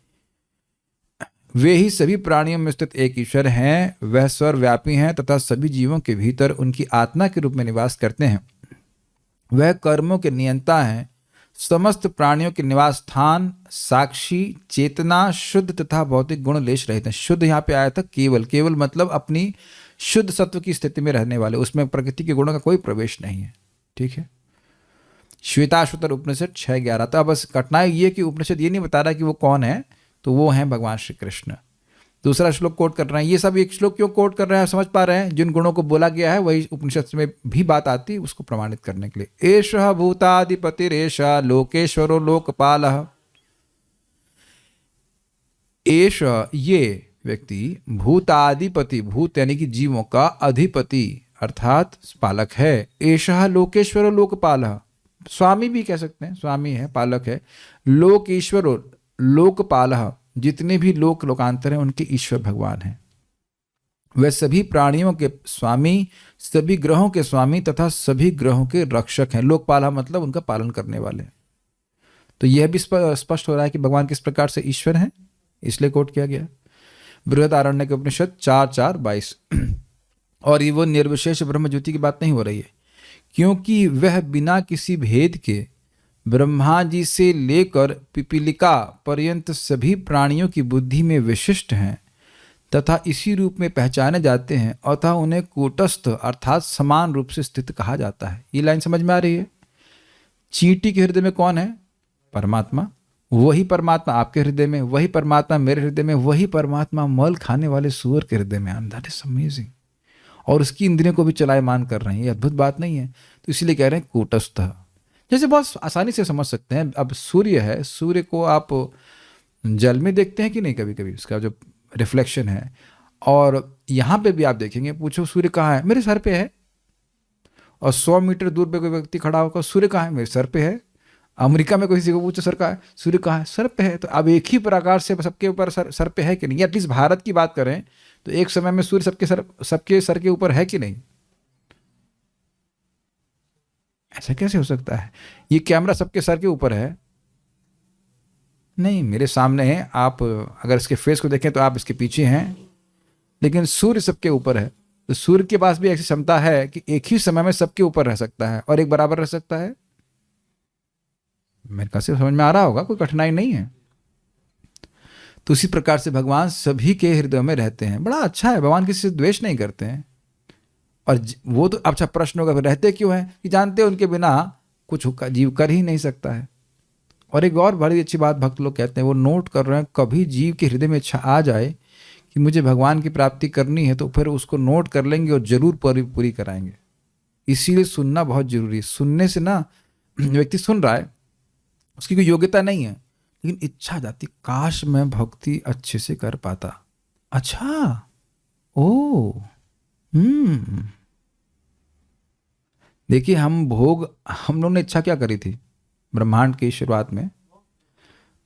वे ही सभी प्राणियों में स्थित एक ईश्वर हैं। वह सर्वव्यापी हैं तथा सभी जीवों के भीतर उनकी आत्मा के रूप में निवास करते हैं। वह कर्मों के नियंता हैं, समस्त प्राणियों के निवास स्थान, साक्षी, चेतना, शुद्ध तथा भौतिक गुण लेश रहित हैं। शुद्ध यहाँ पे आया था केवल, केवल मतलब अपनी शुद्ध सत्व की स्थिति में रहने वाले, उसमें प्रकृति के गुणों का कोई प्रवेश नहीं है। ठीक है। श्वेताश्वतर उपनिषद 6:11। तो अब बस कठिनाई ये कि उपनिषद ये नहीं बता रहा कि वो कौन है, तो वो हैं भगवान श्री कृष्ण। दूसरा श्लोक कोट कर रहे हैं। ये सब एक श्लोक क्यों कोट कर रहे हैं? समझ पा रहे हैं? जिन गुणों को बोला गया है वही उपनिषद में भी बात आती है, उसको प्रमाणित करने के लिए। एषः भूताधिपतिरेषः लोकेश्वरो लोकपालः। एष, ये व्यक्ति, भूताधिपति, भूत यानी कि जीवों का अधिपति अर्थात पालक है। एषः लोकेश्वरो लोकपालः, स्वामी भी कह सकते हैं, स्वामी है, पालक है। लोकेश्वरो लोकपालः, जितने भी लोकांतर हैं उनके ईश्वर भगवान हैं। वह सभी प्राणियों के स्वामी, सभी ग्रहों के स्वामी तथा सभी ग्रहों के रक्षक हैं। लोकपालः मतलब उनका पालन करने वाले। तो यह भी स्पष्ट हो रहा है कि भगवान किस प्रकार से ईश्वर हैं, इसलिए कोट किया गया। बृहदारण्यक उपनिषद 4:4-22। और ये वो निर्विशेष ब्रह्म ज्योति की बात नहीं हो रही है, क्योंकि वह बिना किसी भेद के ब्रह्मा जी से लेकर पिपीलिका पर्यंत सभी प्राणियों की बुद्धि में विशिष्ट हैं तथा इसी रूप में पहचाने जाते हैं, अतः उन्हें कूटस्थ अर्थात समान रूप से स्थित कहा जाता है। ये लाइन समझ में आ रही है? चींटी के हृदय में कौन है? परमात्मा। वही परमात्मा आपके हृदय में, वही परमात्मा मेरे हृदय में, वही परमात्मा मल खाने वाले सूअर के हृदय में। That is amazing. और उसकी इंद्रियों को भी चलायमान कर रहे हैं। ये अद्भुत बात नहीं है? तो इसलिए कह रहे हैं कूटस्थ। जैसे बहुत आसानी से समझ सकते हैं, अब सूर्य है, सूर्य को आप जल में देखते हैं कि नहीं कभी कभी, उसका जो रिफ्लेक्शन है, और यहाँ पे भी आप देखेंगे, पूछो सूर्य कहाँ है, मेरे सर पे है। और 100 मीटर दूर पे कोई व्यक्ति खड़ा होकर सूर्य कहाँ है, मेरे सर पे है। अमेरिका में किसी को पूछो सर कहाँ है, सूर्य कहाँ है, सर पे है। तो अब एक ही प्रकार से सबके ऊपर सर पे है कि नहीं, एटलीस्ट भारत की बात करें तो एक समय में सूर्य सबके सर के ऊपर है कि नहीं? ऐसा कैसे हो सकता है? ये कैमरा सबके सर के ऊपर है? नहीं, मेरे सामने है, आप अगर इसके फेस को देखें तो आप इसके पीछे हैं, लेकिन सूर्य सबके ऊपर है। तो सूर्य के पास भी ऐसी क्षमता है कि एक ही समय में सबके ऊपर रह सकता है और एक बराबर रह सकता है। मेरे ख्याल से समझ में आ रहा होगा, कोई कठिनाई नहीं है। तो उसी प्रकार से भगवान सभी के हृदय में रहते हैं। बड़ा अच्छा है, भगवान किसी से द्वेष नहीं करते हैं। और वो तो अच्छा प्रश्न होगा, रहते क्यों हैं? कि जानते हैं उनके बिना कुछ जीव कर ही नहीं सकता है। और एक और बड़ी अच्छी बात भक्त लोग कहते हैं, वो नोट कर रहे हैं, कभी जीव के हृदय में इच्छा आ जाए कि मुझे भगवान की प्राप्ति करनी है, तो फिर उसको नोट कर लेंगे और जरूर पूरी कराएंगे। इसीलिए सुनना बहुत जरूरी है। सुनने से ना, व्यक्ति सुन रहा है, उसकी कोई योग्यता नहीं है, लेकिन इच्छा जाती, काश मैं भक्ति अच्छे से कर पाता। अच्छा, ओ, देखिए हम लोगों ने इच्छा क्या करी थी ब्रह्मांड की शुरुआत में?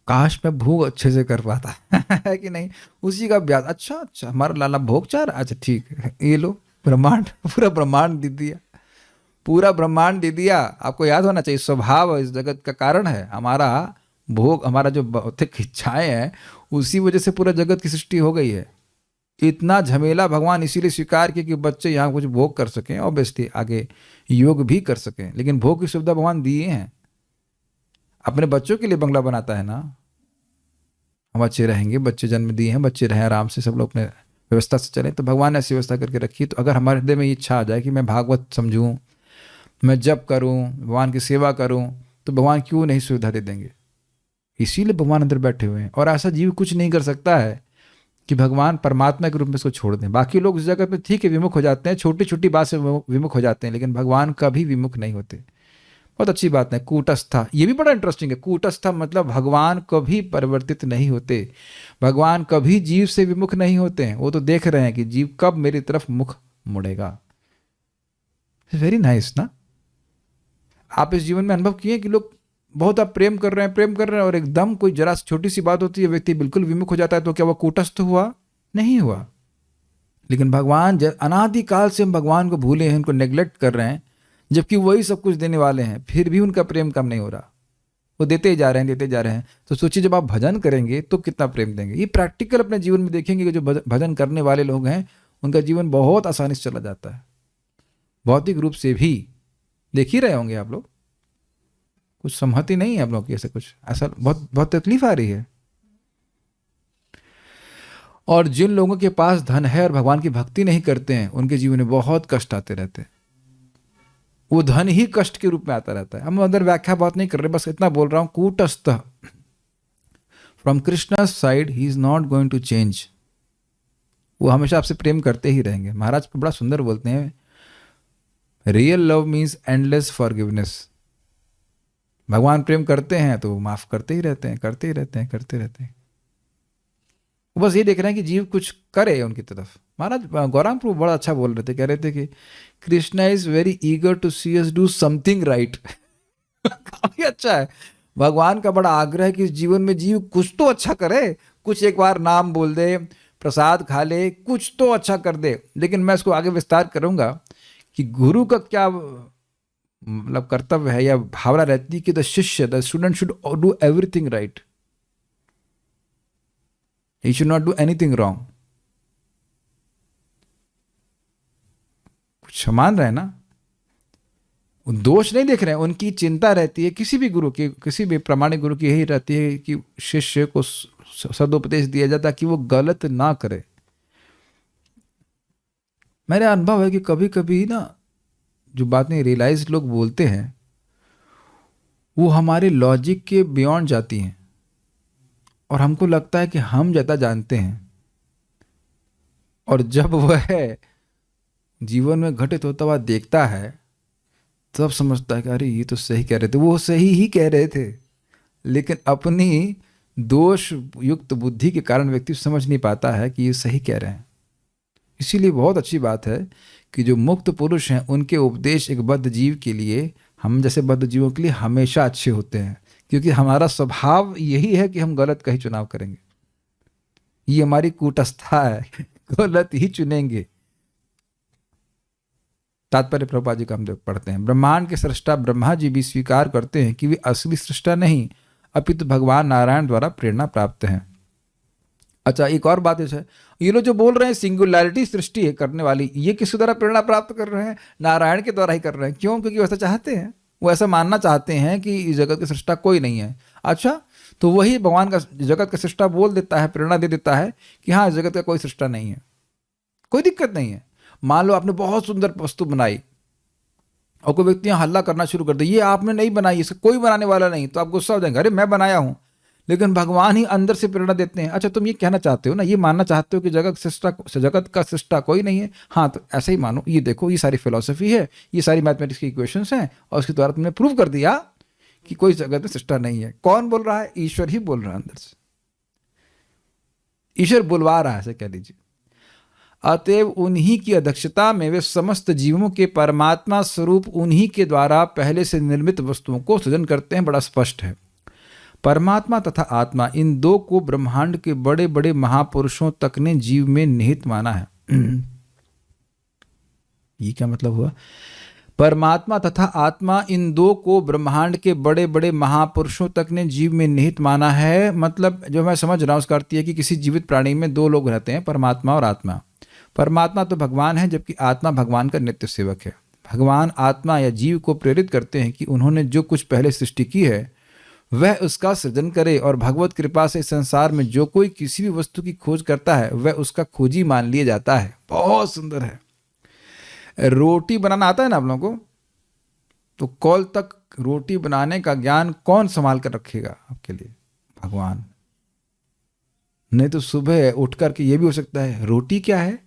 काश मैं भोग अच्छे से कर पाता है कि नहीं? उसी का ब्याज। अच्छा, हमारा लाला भोग चाह रहा, अच्छा ठीक है, ये लो ब्रह्मांड, पूरा ब्रह्मांड दे दिया, पूरा ब्रह्मांड दे दिया। आपको याद होना चाहिए, स्वभाव इस जगत का कारण है हमारा भोग, हमारा जो भौतिक इच्छाएं हैं, उसी वजह से पूरा जगत की सृष्टि हो गई है। इतना झमेला भगवान इसीलिए स्वीकार किया कि बच्चे यहाँ कुछ भोग कर सकें, ऑब्वियसली आगे योग भी कर सकें, लेकिन भोग की सुविधा भगवान दिए हैं। अपने बच्चों के लिए बंगला बनाता है ना, हम अच्छे रहेंगे, बच्चे जन्म दिए हैं, बच्चे रहें आराम से, सब लोग अपने व्यवस्था से चलें, तो भगवान ने ऐसी व्यवस्था करके रखी है। तो अगर हमारे हृदय में ये इच्छा आ जाए कि मैं भागवत समझूं, मैं जप करूं, भगवान की सेवा करूं, तो भगवान क्यों नहीं सुविधा दे देंगे? इसीलिए भगवान अंदर बैठे हुए हैं। और ऐसा जीव कुछ नहीं कर सकता है कि भगवान परमात्मा के रूप में इसको छोड़ दें। बाकी लोग उस जगह पे ठीक है विमुख हो जाते हैं, छोटी छोटी बात से विमुख हो जाते हैं, लेकिन भगवान कभी विमुख नहीं होते। बहुत अच्छी बात है। कूटस्था, ये भी बड़ा इंटरेस्टिंग है। कूटस्था मतलब भगवान कभी परिवर्तित नहीं होते, भगवान कभी जीव से विमुख नहीं होते हैं। वो तो देख रहे हैं कि जीव कब मेरी तरफ मुख मुड़ेगा। वेरी नाइस ना? आप इस जीवन में अनुभव किए कि लोग बहुत आप प्रेम कर रहे हैं और एकदम कोई जरा छोटी सी बात होती है, व्यक्ति बिल्कुल विमुख हो जाता है, तो क्या वह कूटस्थ हुआ? नहीं हुआ। लेकिन भगवान, अनादिकाल से हम भगवान को भूले हैं, उनको नेग्लेक्ट कर रहे हैं, जबकि वही सब कुछ देने वाले हैं, फिर भी उनका प्रेम कम नहीं हो रहा। वो देते ही जा रहे हैं। तो सोचिए जब आप भजन करेंगे तो कितना प्रेम देंगे। ये प्रैक्टिकल अपने जीवन में देखेंगे कि जो भजन करने वाले लोग हैं, उनका जीवन बहुत आसानी से चला जाता है। भौतिक रूप से भी देख ही रहे होंगे आप लोग, कुछ सहमति नहीं है आप लोग की, ऐसे कुछ ऐसा बहुत तकलीफ आ रही है। और जिन लोगों के पास धन है और भगवान की भक्ति नहीं करते हैं, उनके जीवन में बहुत कष्ट आते रहते हैं। वो धन ही कष्ट के रूप में आता रहता है। हम अंदर व्याख्या बात नहीं कर रहे, बस इतना बोल रहा हूं, कूटस्थ from Krishna side he is not going to change. वो हमेशा आपसे प्रेम करते ही रहेंगे। महाराज बड़ा सुंदर बोलते हैं, real love means endless forgiveness. भगवान प्रेम करते हैं तो माफ करते ही रहते हैं। बस ये देख रहे हैं कि जीव कुछ करे उनकी तरफ। महाराज गौरांग प्रभु बड़ा अच्छा बोल रहे थे, कह रहे थे कि Krishna is very eager to see us do something right. काफी अच्छा है। भगवान का बड़ा आग्रह है कि इस जीवन में जीव कुछ तो अच्छा करे, कुछ एक बार नाम बोल दे, प्रसाद खा ले, कुछ तो अच्छा कर दे। लेकिन मैं इसको आगे विस्तार करूंगा कि गुरु का क्या मतलब कर्तव्य है या भावना रहती है कि the student should do everything right, he should not do anything wrong। कुछ मान रहे हैं ना, दोष नहीं देख रहे हैं। उनकी चिंता रहती है, किसी भी गुरु की, किसी भी प्रामाणिक गुरु की यही रहती है कि शिष्य को सदुपदेश दिया जाता कि वो गलत ना करे। मेरा अनुभव है कि कभी कभी ना जो बातें रियलाइज लोग बोलते हैं वो हमारे लॉजिक के बियॉन्ड जाती हैं और हमको लगता है कि हम ज़्यादा जानते हैं। और जब वह जीवन में घटित होता हुआ देखता है तब समझता है कि अरे ये तो सही कह रहे थे, वो सही ही कह रहे थे, लेकिन अपनी दोष युक्त बुद्धि के कारण व्यक्ति समझ नहीं पाता है कि ये सही कह रहे हैं। इसीलिए बहुत अच्छी बात है कि जो मुक्त पुरुष हैं उनके उपदेश एक बद्ध जीव के लिए, हम जैसे बद्ध जीवों के लिए हमेशा अच्छे होते हैं, क्योंकि हमारा स्वभाव यही है कि हम गलत का ही चुनाव करेंगे। ये हमारी कूटस्थता है, गलत ही चुनेंगे। तात्पर्य प्रभुपाद जी का हम पढ़ते हैं, ब्रह्मांड के सृष्टा ब्रह्मा जी भी स्वीकार करते हैं कि वे असली सृष्टा नहीं अपितु भगवान नारायण द्वारा प्रेरणा प्राप्त हैं। अच्छा, एक और बात है, ये लोग जो बोल रहे हैं सिंगुलैरिटी सृष्टि है करने वाली, ये किसके द्वारा प्रेरणा प्राप्त कर रहे हैं? नारायण के द्वारा ही कर रहे हैं। क्यों? क्योंकि वैसा चाहते हैं, वो ऐसा मानना चाहते हैं कि इस जगत के सृष्टा कोई नहीं है। अच्छा, तो वही भगवान का जगत का सृष्टा बोल देता है, प्रेरणा दे देता है कि हाँ, जगत का कोई सृष्टा नहीं है, कोई दिक्कत नहीं है। मान लो आपने बहुत सुंदर वस्तु बनाई और कोई व्यक्ति यहाँ हल्ला करना शुरू कर दे, ये आपने नहीं बनाई, इसे कोई बनाने वाला नहीं, तो आप गुस्सा हो जाएंगे, अरे मैं बनाया हूँ। लेकिन भगवान ही अंदर से प्रेरणा देते हैं। अच्छा, तुम ये कहना चाहते हो ना, ये मानना चाहते हो कि जगत का सृष्टा कोई नहीं है, हाँ तो ऐसे ही मानो। ये देखो, ये सारी फिलॉसफी है, ये सारी मैथमेटिक्स की इक्वेशंस हैं, और उसके द्वारा तुमने प्रूव कर दिया कि कोई जगत में सृष्टा नहीं है। कौन बोल रहा है? ईश्वर ही बोल रहा है अंदर से, ईश्वर बुलवा रहा है, ऐसे कह लीजिए। अतएव उन्हीं की अध्यक्षता में वे समस्त जीवों के परमात्मा स्वरूप उन्हीं के द्वारा पहले से निर्मित वस्तुओं को सृजन करते हैं। बड़ा स्पष्ट है, परमात्मा तथा आत्मा, इन दो को ब्रह्मांड के बड़े बड़े महापुरुषों तक ने जीव में निहित माना है। ये क्या मतलब हुआ? परमात्मा तथा आत्मा, इन दो को ब्रह्मांड के बड़े बड़े महापुरुषों तक ने जीव में निहित माना है। मतलब जो मैं समझ रहा हूँ उसका अर्थ यह है कि किसी जीवित प्राणी में दो लोग रहते हैं, परमात्मा और आत्मा। परमात्मा तो भगवान है, जबकि आत्मा भगवान का नित्य सेवक है। भगवान आत्मा या जीव को प्रेरित करते हैं कि उन्होंने जो कुछ पहले सृष्टि की है वह उसका सृजन करे, और भगवत कृपा से संसार में जो कोई किसी भी वस्तु की खोज करता है वह उसका खोजी मान लिया जाता है। बहुत सुंदर है। रोटी बनाना आता है ना आप लोगों को, तो कल तक रोटी बनाने का ज्ञान कौन संभाल कर रखेगा आपके लिए? भगवान। नहीं तो सुबह उठ करके ये भी हो सकता है, रोटी क्या है,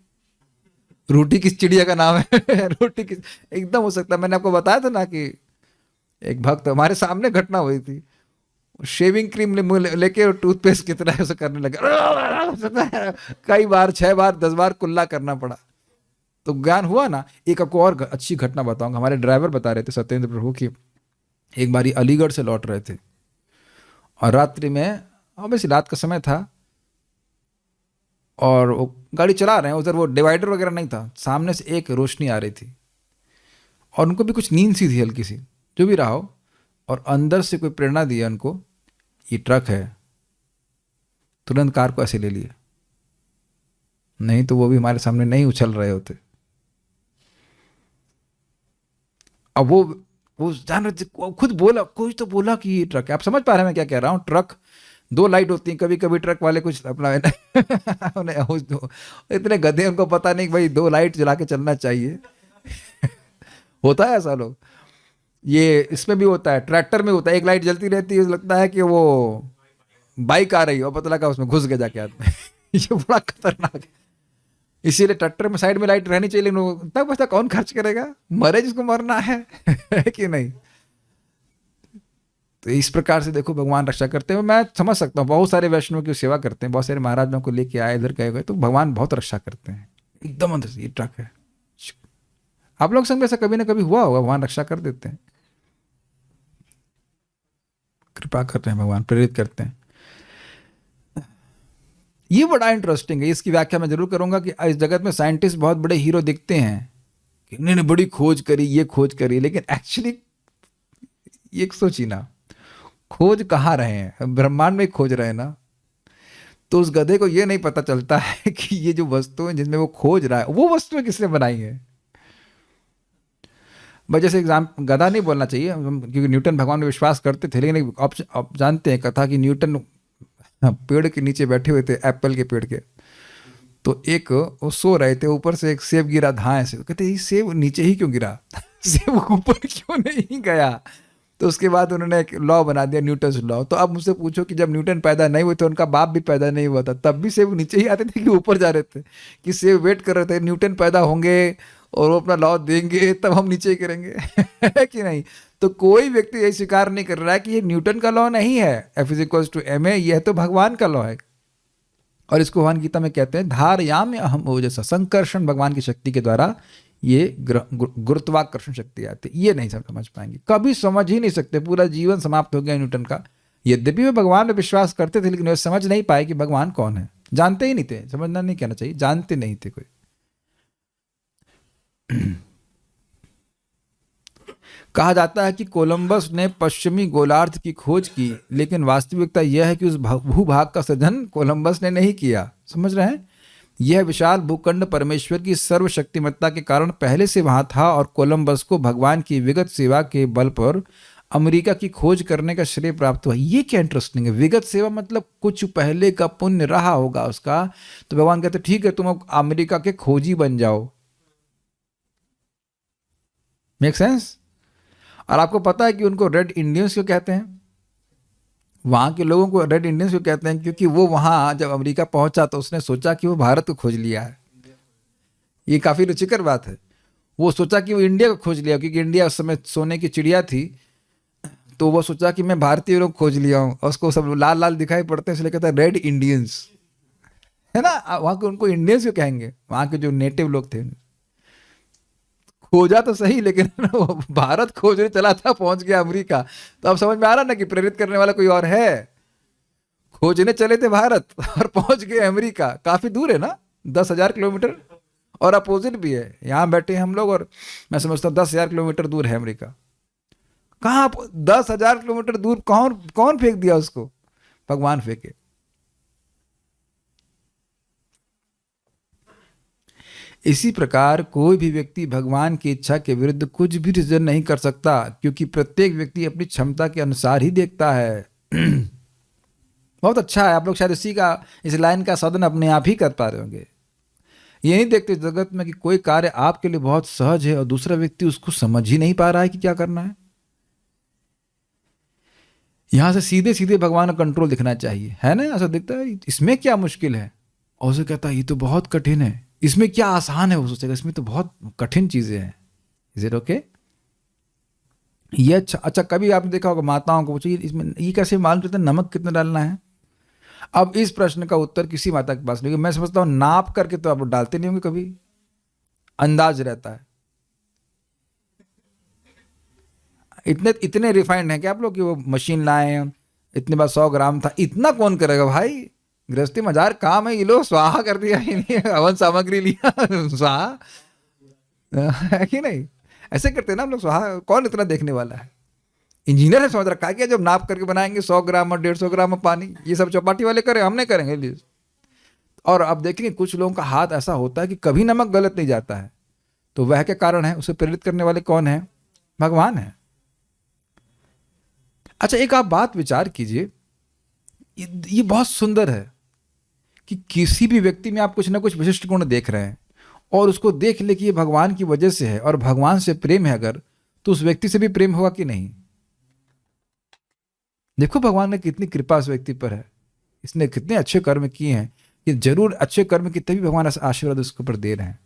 रोटी किस चिड़िया का नाम है रोटी किस, एकदम हो सकता है। मैंने आपको बताया था ना कि एक भक्त, हमारे सामने घटना हुई थी, शेविंग क्रीम लेके टूथपेस्ट कितना है उसे करने लगा, कई बार 6 बार 10 बार कुल्ला करना पड़ा, तो ज्ञान हुआ ना। एक आपको और अच्छी घटना बताऊंगा। हमारे ड्राइवर बता रहे थे सत्येंद्र प्रभु की, एक बारी अलीगढ़ से लौट रहे थे और रात्रि में, ऑब्वियसली रात का समय था, और वो गाड़ी चला रहे हैं, उधर वो डिवाइडर वगैरह नहीं था, सामने से एक रोशनी आ रही थी और उनको भी कुछ नींद सी थी हल्की सी, जो भी रहा हो, और अंदर से कोई प्रेरणा दिया उनको, ये ट्रक है। तुरंत कार को ऐसे ले लिया, नहीं तो वो भी हमारे सामने नहीं उछल रहे होते। अब वो जान रहे थे, खुद बोला, कोई तो बोला कि ये ट्रक है। आप समझ पा रहे हैं मैं क्या कह रहा हूँ? ट्रक 2 लाइट होती हैं, कभी कभी ट्रक वाले कुछ अपना इतने गधे, उनको पता नहीं कि भाई 2 लाइट जला के चलना चाहिए होता है ऐसा लोग। ये इसमें भी होता है, ट्रैक्टर में होता है, 1 लाइट जलती रहती है, लगता है कि वो बाइक आ रही है और पता लगा उसमें घुस गया जाके आदमी ये बड़ा खतरनाक है। इसीलिए ट्रैक्टर में साइड में लाइट रहनी चाहिए, लेकिन तब पैसा कौन खर्च करेगा? मरे जिसको मरना है कि नहीं। तो इस प्रकार से देखो भगवान रक्षा करते हैं। मैं समझ सकता हूँ, बहुत सारे वैष्णव की सेवा करते हैं, बहुत सारे महाराज को लेके आए, इधर गए हुए, तो भगवान बहुत रक्षा करते हैं एकदम अंदर से। ये ट्रक है, आप लोग संग ऐसा कभी ना कभी हुआ होगा, भगवान रक्षा कर देते हैं, कृपा करते हैं भगवान, प्रेरित करते हैं। ये बड़ा इंटरेस्टिंग है, इसकी व्याख्या मैं जरूर करूंगा कि इस जगत में साइंटिस्ट बहुत बड़े हीरो दिखते हैं कि इन्होंने बड़ी खोज करी, ये खोज करी, लेकिन एक्चुअली ये सोची ना, खोज कहाँ रहे हैं? ब्रह्मांड में खोज रहे हैं ना। तो उस गधे को ये नहीं पता चलता है कि ये जो वस्तु है जिनमें वो खोज रहा है, वो वस्तुएं किसने बनाई है। भाई जैसे गधा नहीं बोलना चाहिए, क्योंकि न्यूटन भगवान में विश्वास करते थे, लेकिन आप जानते हैं कथा कि न्यूटन पेड़ के नीचे बैठे हुए थे, एप्पल के पेड़ के, तो एक वो सो रहे थे, ऊपर से एक सेब गिरा धाए से, कहते ये सेब नीचे ही क्यों गिरा सेब ऊपर क्यों नहीं गया? तो उसके बाद उन्होंने एक लॉ बना दिया, न्यूटन लॉ। तो अब मुझसे पूछो कि जब न्यूटन पैदा नहीं हुए थे, उनका बाप भी पैदा नहीं हुआ था, तब भी सेब नीचे ही आते थे कि ऊपर जा रहे थे? कि सेब वेट कर रहे थे न्यूटन पैदा होंगे, और वो अपना लॉ देंगे तब हम नीचे गिरेंगे है कि नहीं? तो कोई व्यक्ति ये स्वीकार नहीं कर रहा है कि ये न्यूटन का लॉ नहीं है, F=ma, यह तो भगवान का लॉ है। और इसको भगवान गीता में कहते हैं धारयाम अहम ओजसा, संकर्षण भगवान की शक्ति के द्वारा ये गुरुत्वाकर्षण शक्ति आती है। ये नहीं समझ पाएंगे, कभी समझ ही नहीं सकते, पूरा जीवन समाप्त हो गया न्यूटन का। यद्यपि वे भगवान में विश्वास करते थे लेकिन वे समझ नहीं पाए कि भगवान कौन है, जानते ही नहीं थे, समझना नहीं कहना चाहिए, जानते नहीं थे कोई। कहा जाता है कि कोलंबस ने पश्चिमी गोलार्ध की खोज की, लेकिन वास्तविकता यह है कि उस भूभाग का सृजन कोलंबस ने नहीं किया। समझ रहे हैं? यह विशाल भूखंड परमेश्वर की सर्वशक्तिमत्ता के कारण पहले से वहां था और कोलंबस को भगवान की विगत सेवा के बल पर अमेरिका की खोज करने का श्रेय प्राप्त हुआ। ये क्या इंटरेस्टिंग है, विगत सेवा मतलब कुछ पहले का पुण्य रहा होगा उसका, तो भगवान कहते ठीक है तुम अमेरिका के खोजी बन जाओ। Make sense? और आपको पता है कि उनको रेड इंडियंस क्यों कहते हैं? वहाँ के लोगों को रेड इंडियंस क्यों कहते हैं? क्योंकि वो वहाँ जब अमेरिका पहुंचा तो उसने सोचा कि वो भारत को खोज लिया है। ये काफ़ी रुचिकर बात है। वो सोचा कि वो इंडिया को खोज लिया, क्योंकि इंडिया उस समय सोने की चिड़िया थी, तो वो सोचा कि मैं भारतीय लोग खोज लिया हूँ, और उसको सब लाल लाल दिखाई पड़ते हैं, इसलिए कहता है रेड इंडियंस, है ना? वहाँ के उनको इंडियंस क्यों कहेंगे? वहाँ के जो नेटिव लोग थे, खोजा तो सही लेकिन भारत खोजने चला था, पहुंच गया अमेरिका, तो अब समझ में आ रहा ना कि प्रेरित करने वाला कोई और है। खोजने चले थे भारत और पहुंच गए अमेरिका, काफी दूर है ना, 10,000 किलोमीटर, और अपोजिट भी है, यहाँ बैठे हम लोग और मैं समझता हूँ 10,000 किलोमीटर दूर है अमेरिका। कहाँ 10,000 किलोमीटर दूर? कौन फेंक दिया उसको? भगवान फेंके। इसी प्रकार कोई भी व्यक्ति भगवान की इच्छा के विरुद्ध कुछ भी डिसीजन नहीं कर सकता, क्योंकि प्रत्येक व्यक्ति अपनी क्षमता के अनुसार ही देखता है। बहुत अच्छा है, आप लोग शायद इस लाइन का साधन अपने आप ही कर पा रहे होंगे। ये नहीं देखते जगत में कि कोई कार्य आपके लिए बहुत सहज है और दूसरा व्यक्ति उसको समझ ही नहीं पा रहा है कि क्या करना है। यहां से सीधे सीधे भगवान का कंट्रोल दिखना चाहिए, है ना? ऐसा दिखता है इसमें क्या मुश्किल है, और उसे कहता है ये तो बहुत कठिन है, इसमें क्या आसान है, वो सोचेगा इसमें तो बहुत कठिन चीजें हैं। Is it okay? ये अच्छा कभी आपने देखा होगा माताओं को पूछिए इसमें ये कैसे मालूम चलता है नमक कितना डालना है? अब इस प्रश्न का उत्तर किसी माता के पास नहीं, मैं समझता हूँ नाप करके तो आप डालते नहीं होंगे, कभी अंदाज रहता है। इतने रिफाइंड हैं कि आप लोग कि वो मशीन लाए, इतने बार 100 ग्राम था, इतना कौन करेगा भाई? गृहस्थी मजार काम है, ये लो स्वाहा कर दिया, हवन सामग्री लिया स्वाहा, है कि नहीं? ऐसे करते हैं ना हम लोग स्वाहा, कौन इतना देखने वाला है? इंजीनियर ने समझ रखा है कि जब नाप करके बनाएंगे 100 ग्राम और 150 ग्राम में पानी, ये सब चौपाटी वाले करें, हम नहीं करेंगे। और अब देखेंगे कुछ लोगों का हाथ ऐसा होता है कि कभी नमक गलत नहीं जाता है, तो वह क्या कारण है? उसे प्रेरित करने वाले कौन है? भगवान है। अच्छा एक आप बात विचार कीजिए, ये बहुत सुंदर है कि किसी भी व्यक्ति में आप कुछ ना कुछ विशिष्ट गुण देख रहे हैं और उसको देख ले कि ये भगवान की वजह से है और भगवान से प्रेम है अगर, तो उस व्यक्ति से भी प्रेम होगा कि नहीं? देखो भगवान ने कितनी कृपा उस व्यक्ति पर है, इसने कितने अच्छे कर्म किए हैं, कि जरूर अच्छे कर्म की तभी भगवान ऐसा आशीर्वाद उसके ऊपर दे रहे हैं।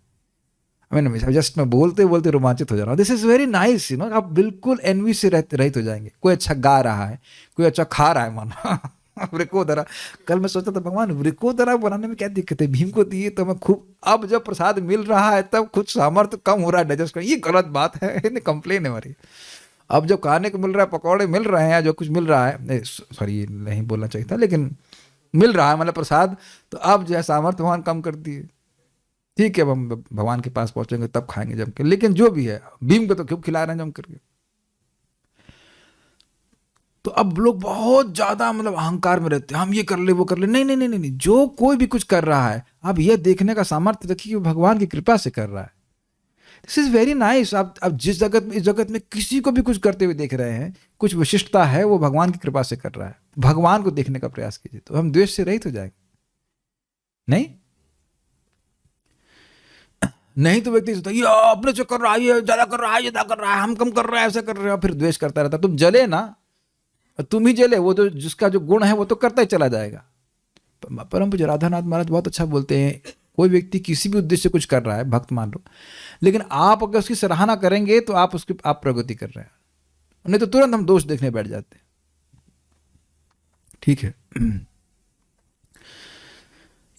जस्ट मैं बोलते बोलते रोमांचित हो जा रहा हूँ। This is very nice, you know, आप बिल्कुल एनवी से रहित हो जाएंगे। कोई अच्छा गा रहा है, कोई अच्छा खा रहा है, मानो वृकोदरा। कल मैं सोचता था भगवान वृकोदरा बनाने में क्या दिक्कत है, भीम को दिए तो मैं खूब, अब जब प्रसाद मिल रहा है तब कुछ सामर्थ्य कम हो रहा है डाइजेस्ट करने, ये गलत बात है, कंप्लेन है हमारी। अब जब खाने को मिल रहा है, पकौड़े मिल रहे हैं, जो कुछ मिल रहा है, सॉरी नहीं बोलना चाहिए था, लेकिन मिल रहा है मतलब प्रसाद, तो अब जो है सामर्थ्य भगवान कम कर दिए। ठीक है, हम भगवान के पास पहुंचेंगे तब खाएंगे जम के, लेकिन जो भी है भीम को तो खूब खिला रहे हैं जम करके। तो अब लोग बहुत ज्यादा मतलब अहंकार में रहते हैं, हम ये कर ले वो कर ले। नहीं नहीं नहीं नहीं, जो कोई भी कुछ कर रहा है अब यह देखने का सामर्थ्य रखिए कि वो भगवान की कृपा से कर रहा है। This is very nice. आप जिस जगत में, इस जगत में किसी को भी कुछ करते हुए देख रहे हैं, कुछ विशिष्टता है, वो भगवान की कृपा से कर रहा है। भगवान को देखने का प्रयास कीजिए तो हम द्वेष से रहित हो जाएंगे। नहीं तो व्यक्ति सोचता है ये अपने से कर रहा है, ये ज्यादा कर रहा है, ये ज्यादा कर रहा है, हम कम कर रहे हैं, ऐसा कर रहे हैं, फिर द्वेष करता रहता। तुम जले ना, तुम ही जले, वो तो जिसका जो गुण है वो तो करता ही चला जाएगा। परम पूज्य राधानाथ महाराज बहुत अच्छा बोलते हैं, कोई व्यक्ति किसी भी उद्देश्य से कुछ कर रहा है, भक्त मान लो, लेकिन आप अगर उसकी सराहना करेंगे तो आप प्रगति कर रहे हैं, नहीं तो तुरंत हम दोष देखने बैठ जाते हैं। ठीक है।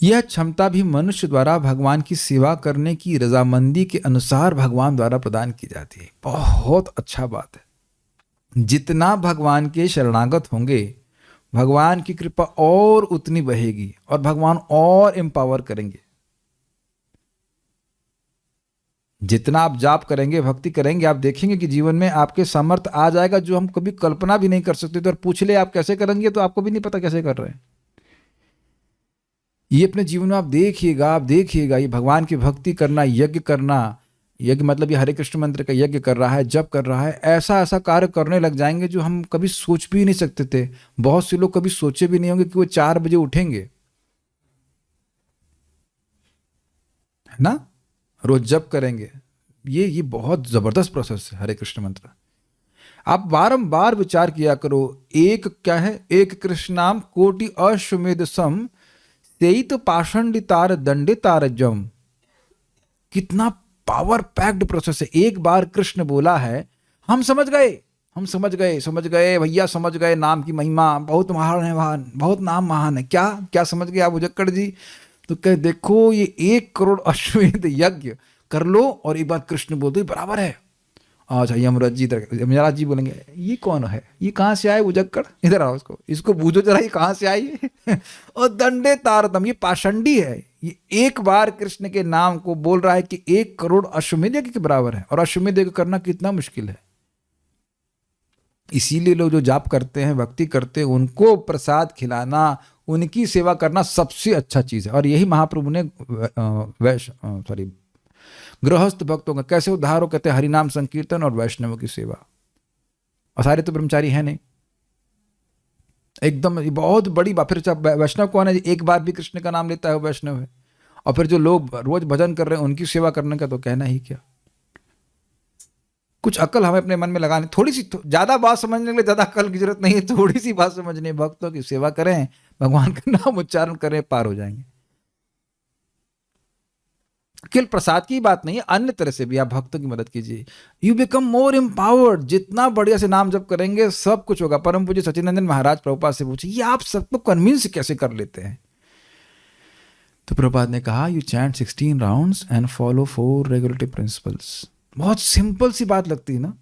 यह क्षमता भी मनुष्य द्वारा भगवान की सेवा करने की रजामंदी के अनुसार भगवान द्वारा प्रदान की जाती है। बहुत अच्छा बात है। जितना भगवान के शरणागत होंगे, भगवान की कृपा और उतनी बढ़ेगी और भगवान और एम्पावर करेंगे। जितना आप जाप करेंगे, भक्ति करेंगे, आप देखेंगे कि जीवन में आपके सामर्थ्य आ जाएगा जो हम कभी कल्पना भी नहीं कर सकते थे। और पूछ ले आप कैसे करेंगे तो आपको भी नहीं पता कैसे कर रहे हैं। ये अपने जीवन में आप देखिएगा, ये भगवान की भक्ति करना, यज्ञ करना, यज्ञ मतलब ये हरे कृष्ण मंत्र का यज्ञ कर रहा है, जप कर रहा है, ऐसा ऐसा कार्य करने लग जाएंगे जो हम कभी सोच भी नहीं सकते थे। बहुत से लोग कभी सोचे भी नहीं होंगे कि वो 4 बजे उठेंगे, है ना, रोज जप करेंगे। ये बहुत जबरदस्त प्रोसेस है हरे कृष्ण मंत्र। आप बारंबार विचार किया करो। एक क्या है, एक कृष्णाम कोटि अश्वमेध सम सेइत पाषंडितार दंडितार जम। कितना पावर पैक्ड प्रोसेस है। एक बार कृष्ण बोला है, हम समझ गए भैया, समझ गए नाम की महिमा, बहुत महान है, बहुत नाम महान है। क्या समझ गए आप उजक्कड़ जी? तो कहे देखो ये 1 करोड़ अश्वमेध यज्ञ कर लो और एक बार कृष्ण बोल दो बराबर है। अच्छा यमराज जी बोलेंगे ये कौन है, ये कहाँ से आए उजक्कड़, इधर आओ, इसको बूझो जरा, ये कहाँ से आई है। और दंडे तारतम, ये पाषंडी है। ये एक बार कृष्ण के नाम को बोल रहा है कि 1 करोड़ अश्वमेध यज्ञ के बराबर है। और अश्वमेध यज्ञ करना कितना मुश्किल है। इसीलिए लोग जो जाप करते हैं, भक्ति करते हैं, उनको प्रसाद खिलाना, उनकी सेवा करना सबसे अच्छा चीज है। और यही महाप्रभु ने गृहस्थ भक्तों का कैसे उद्धार हो, कहते हैं हरिनाम संकीर्तन और वैष्णवों की सेवा। और सारे तो ब्रह्मचारी है नहीं, एकदम बहुत बड़ी बात। फिर वैष्णव कौन है? एक बार भी कृष्ण का नाम लेता है वो वैष्णव है। और फिर जो लोग रोज भजन कर रहे हैं उनकी सेवा करने का तो कहना ही क्या। कुछ अकल हमें अपने मन में लगानी, थोड़ी सी, ज्यादा बात समझने के लिए ज्यादा अकल की जरूरत नहीं है, थोड़ी सी बात समझने। भक्तों की सेवा करें, भगवान का नाम उच्चारण करें, पार हो जाएंगे। केवल प्रसाद की बात नहीं है, अन्य तरह से भी आप भक्तों की मदद कीजिए। You become more empowered. जितना बढ़िया से नाम जप करेंगे सब कुछ होगा। परम पूज्य सच्चिदानंद महाराज प्रभुपाद से पूछे, ये आप सबको कन्विंस कैसे कर लेते हैं? तो प्रभुपाद ने कहा, you chant 16 rounds and follow 4 regulatory principles. बहुत सिंपल सी बात लगती है ना,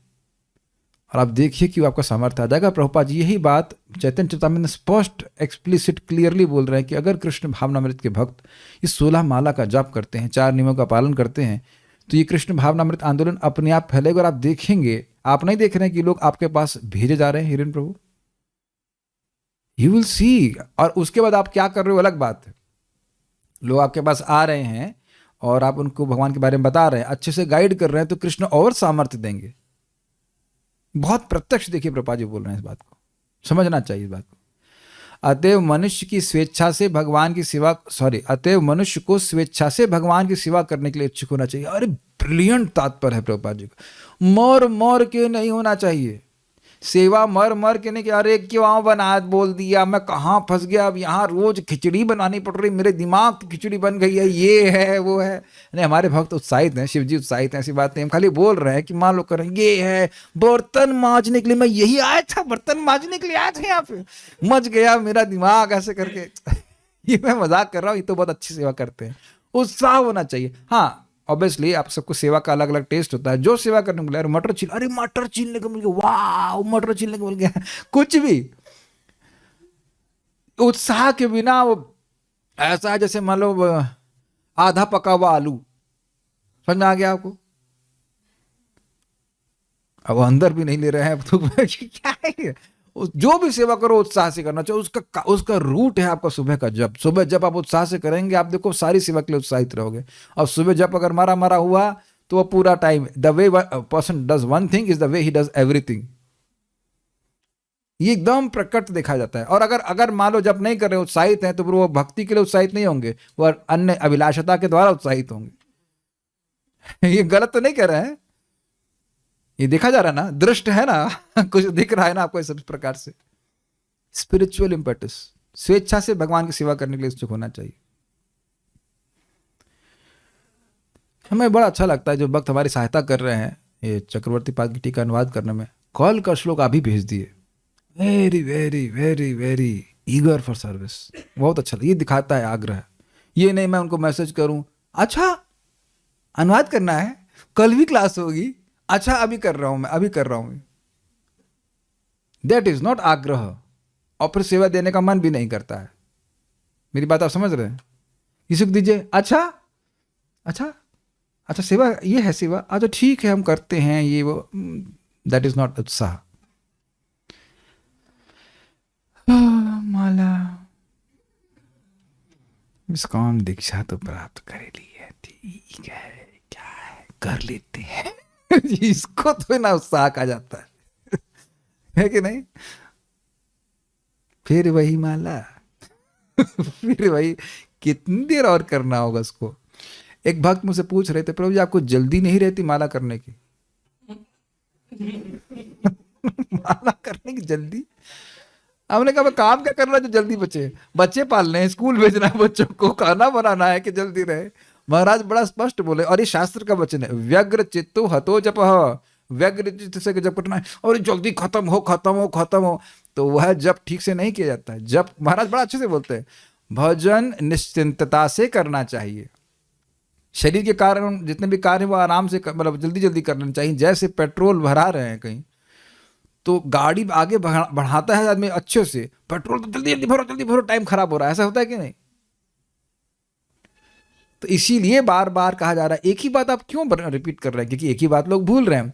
और आप देखिए कि आपका सामर्थ्य आ जाएगा। प्रभुपाद जी यही बात चैतन्य चरितामृत में स्पष्ट, एक्सप्लिसिट, क्लियरली बोल रहे हैं कि अगर कृष्ण भावनामृत के भक्त इस 16 माला का जाप करते हैं, 4 नियमों का पालन करते हैं, तो ये कृष्ण भावनामृत आंदोलन अपने आप फैलेगा। और आप देखेंगे, आप नहीं देख रहे हैं कि लोग आपके पास भेजे जा रहे हैं, हिरण प्रभु, यू विल सी। और उसके बाद आप क्या कर रहे हो अलग बात है। लोग आपके पास आ रहे हैं और आप उनको भगवान के बारे में बता रहे हैं, अच्छे से गाइड कर रहे हैं, तो कृष्ण और सामर्थ्य देंगे। बहुत प्रत्यक्ष देखिए प्रभुपाद जी बोल रहे हैं, इस बात को समझना चाहिए, इस बात को। अतएव मनुष्य की स्वेच्छा से भगवान की सेवा, अतएव मनुष्य को स्वेच्छा से भगवान की सेवा करने के लिए इच्छुक होना चाहिए। अरे ब्रिलियंट तात्पर्य है प्रभुपाद जी का। मर के नहीं होना चाहिए सेवा, मर के नहीं कि अरे क्यों बना बोल दिया, मैं कहाँ फंस गया, अब यहाँ रोज खिचड़ी बनानी पड़ रही, मेरे दिमाग की खिचड़ी बन गई है, ये है वो है। नहीं, हमारे भक्त उत्साहित हैं, शिव जी उत्साहित हैं, ऐसी बात नहीं। हम खाली बोल रहे हैं कि मान लो करें, ये है बर्तन मांजने के लिए, मैं यही आया था, बर्तन मांजने के लिए आया था, यहाँ पे मच गया मेरा दिमाग ऐसे करके। ये मैं मजाक कर रहा हूँ, ये तो बहुत अच्छी सेवा करते हैं। उत्साह होना चाहिए। हाँ ऑब्वियसली आप सबको सेवा का अलग अलग टेस्ट होता है। जो सेवा करने को मिला, मटर छील, अरे मटर छीलने को मिल गया, वाह मटर छीलने को मिल गया, कुछ भी उत्साह के बिना वो ऐसा है जैसे मान लो आधा पका हुआ आलू। समझ में आ गया आपको? अब अंदर भी नहीं ले रहे हैं तो क्या है? जो भी सेवा करो उत्साह से करना चाहिए। उसका रूट है आपका सुबह का जप। सुबह जप आप उत्साह से करेंगे, आप देखो सारी सेवा के लिए उत्साहित रहोगे। और सुबह जप अगर मारा हुआ तो वो पूरा time, the way person does one thing is the way he does everything, ये एकदम प्रकट देखा जाता है। और अगर मान लो जप नहीं कर रहे, उत्साहित हैं, तो फिर वो भक्ति के लिए उत्साहित नहीं होंगे, वो अन्य अभिलाषता के द्वारा उत्साहित होंगे। ये गलत तो नहीं कह रहे हैं, ये देखा जा रहा है ना, दृष्ट है ना, कुछ दिख रहा है ना आपको इस प्रकार से। स्पिरिचुअल इम्पेटस, स्वेच्छा से भगवान की सेवा करने के लिए इच्छुक होना चाहिए। हमें बड़ा अच्छा लगता है जो भक्त हमारी सहायता कर रहे हैं ये चक्रवर्ती पाद की टीका अनुवाद करने में, कॉल का श्लोक आप ही भेज दिए, very very very very eager for service, बहुत अच्छा। ये दिखाता है आग्रह। ये नहीं मैं उनको मैसेज करूं, अच्छा अनुवाद करना है, कल भी क्लास होगी, अच्छा अभी कर रहा हूं, मैं अभी कर रहा हूं। दैट इज नॉट आग्रह, और फिर सेवा देने का मन भी नहीं करता है। मेरी बात आप समझ रहे हैं? किसी को दीजिए, अच्छा अच्छा अच्छा सेवा ये है सेवा, अच्छा ठीक है हम करते हैं ये वो, दैट इज नॉट उत्साह। माला इस्कॉन दीक्षा तो प्राप्त कर ली है, ठीक है क्या है कर लेते हैं। इसको तो ना उत्साह कहा जाता है कि नहीं? फिर वही माला, फिर वही, कितनी देर और करना होगा उसको। एक भक्त मुझसे पूछ रहे थे, प्रभु जी आपको जल्दी नहीं रहती माला करने की? माला करने की जल्दी? हमने कहा काम क्या करना जो जल्दी बच्चे पालने हैं, स्कूल भेजना है बच्चों को, खाना बनाना है कि जल्दी रहे। महाराज बड़ा स्पष्ट बोले, और ये शास्त्र का वचन है, व्यग्र चित्तो हतो जपः, व्यग्र चित्त से जब करना है और जल्दी खत्म हो, तो वह जब ठीक से नहीं किया जाता है। जब महाराज बड़ा अच्छे से बोलते हैं, भजन निश्चिंतता से करना चाहिए। शरीर के कारण जितने भी कार्य वो आराम से मतलब जल्दी जल्दी करना चाहिए। जैसे पेट्रोल भरा रहे हैं कहीं, तो गाड़ी आगे बढ़ाता है आदमी अच्छे से, पेट्रोल तो जल्दी भरो, टाइम खराब हो रहा है, ऐसा होता है कि नहीं? तो इसीलिए बार बार कहा जा रहा है, एक ही बात आप क्यों रिपीट कर रहे हैं? क्योंकि एक ही बात लोग भूल रहे हैं।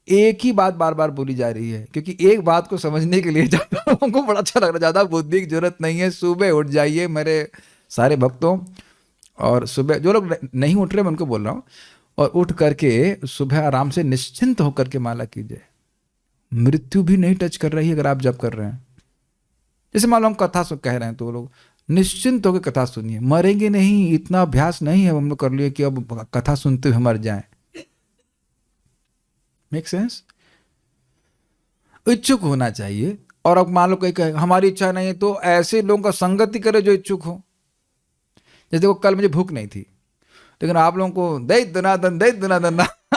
एक ही बात बार बार बोली जा रही है, क्योंकि एक बात को समझने के लिए ज्यादा लोगों को बड़ा अच्छा लग रहा है, ज्यादा बुद्धि की जरूरत नहीं है। सुबह उठ जाइए मेरे सारे भक्तों, और सुबह जो लोग नहीं उठ रहे मैं उनको बोल रहा हूँ, और उठ करके सुबह आराम से निश्चिंत होकर के माला कीजिए। मृत्यु भी नहीं टच कर रही है अगर आप जब कर रहे हैं। जैसे मान लो हम कथा कह रहे हैं, तो वो लोग निश्चिंत होकर कथा सुनिए, मरेंगे नहीं, इतना अभ्यास नहीं है हम लोग कर लिए कि अब कथा सुनते हुए मर जाएं। Make sense? इच्छुक होना चाहिए। और अब मान लो कोई हमारी इच्छा नहीं है, तो ऐसे लोगों का संगति करे जो इच्छुक हो। जैसे देखो कल मुझे भूख नहीं थी, लेकिन आप लोगों को दे दना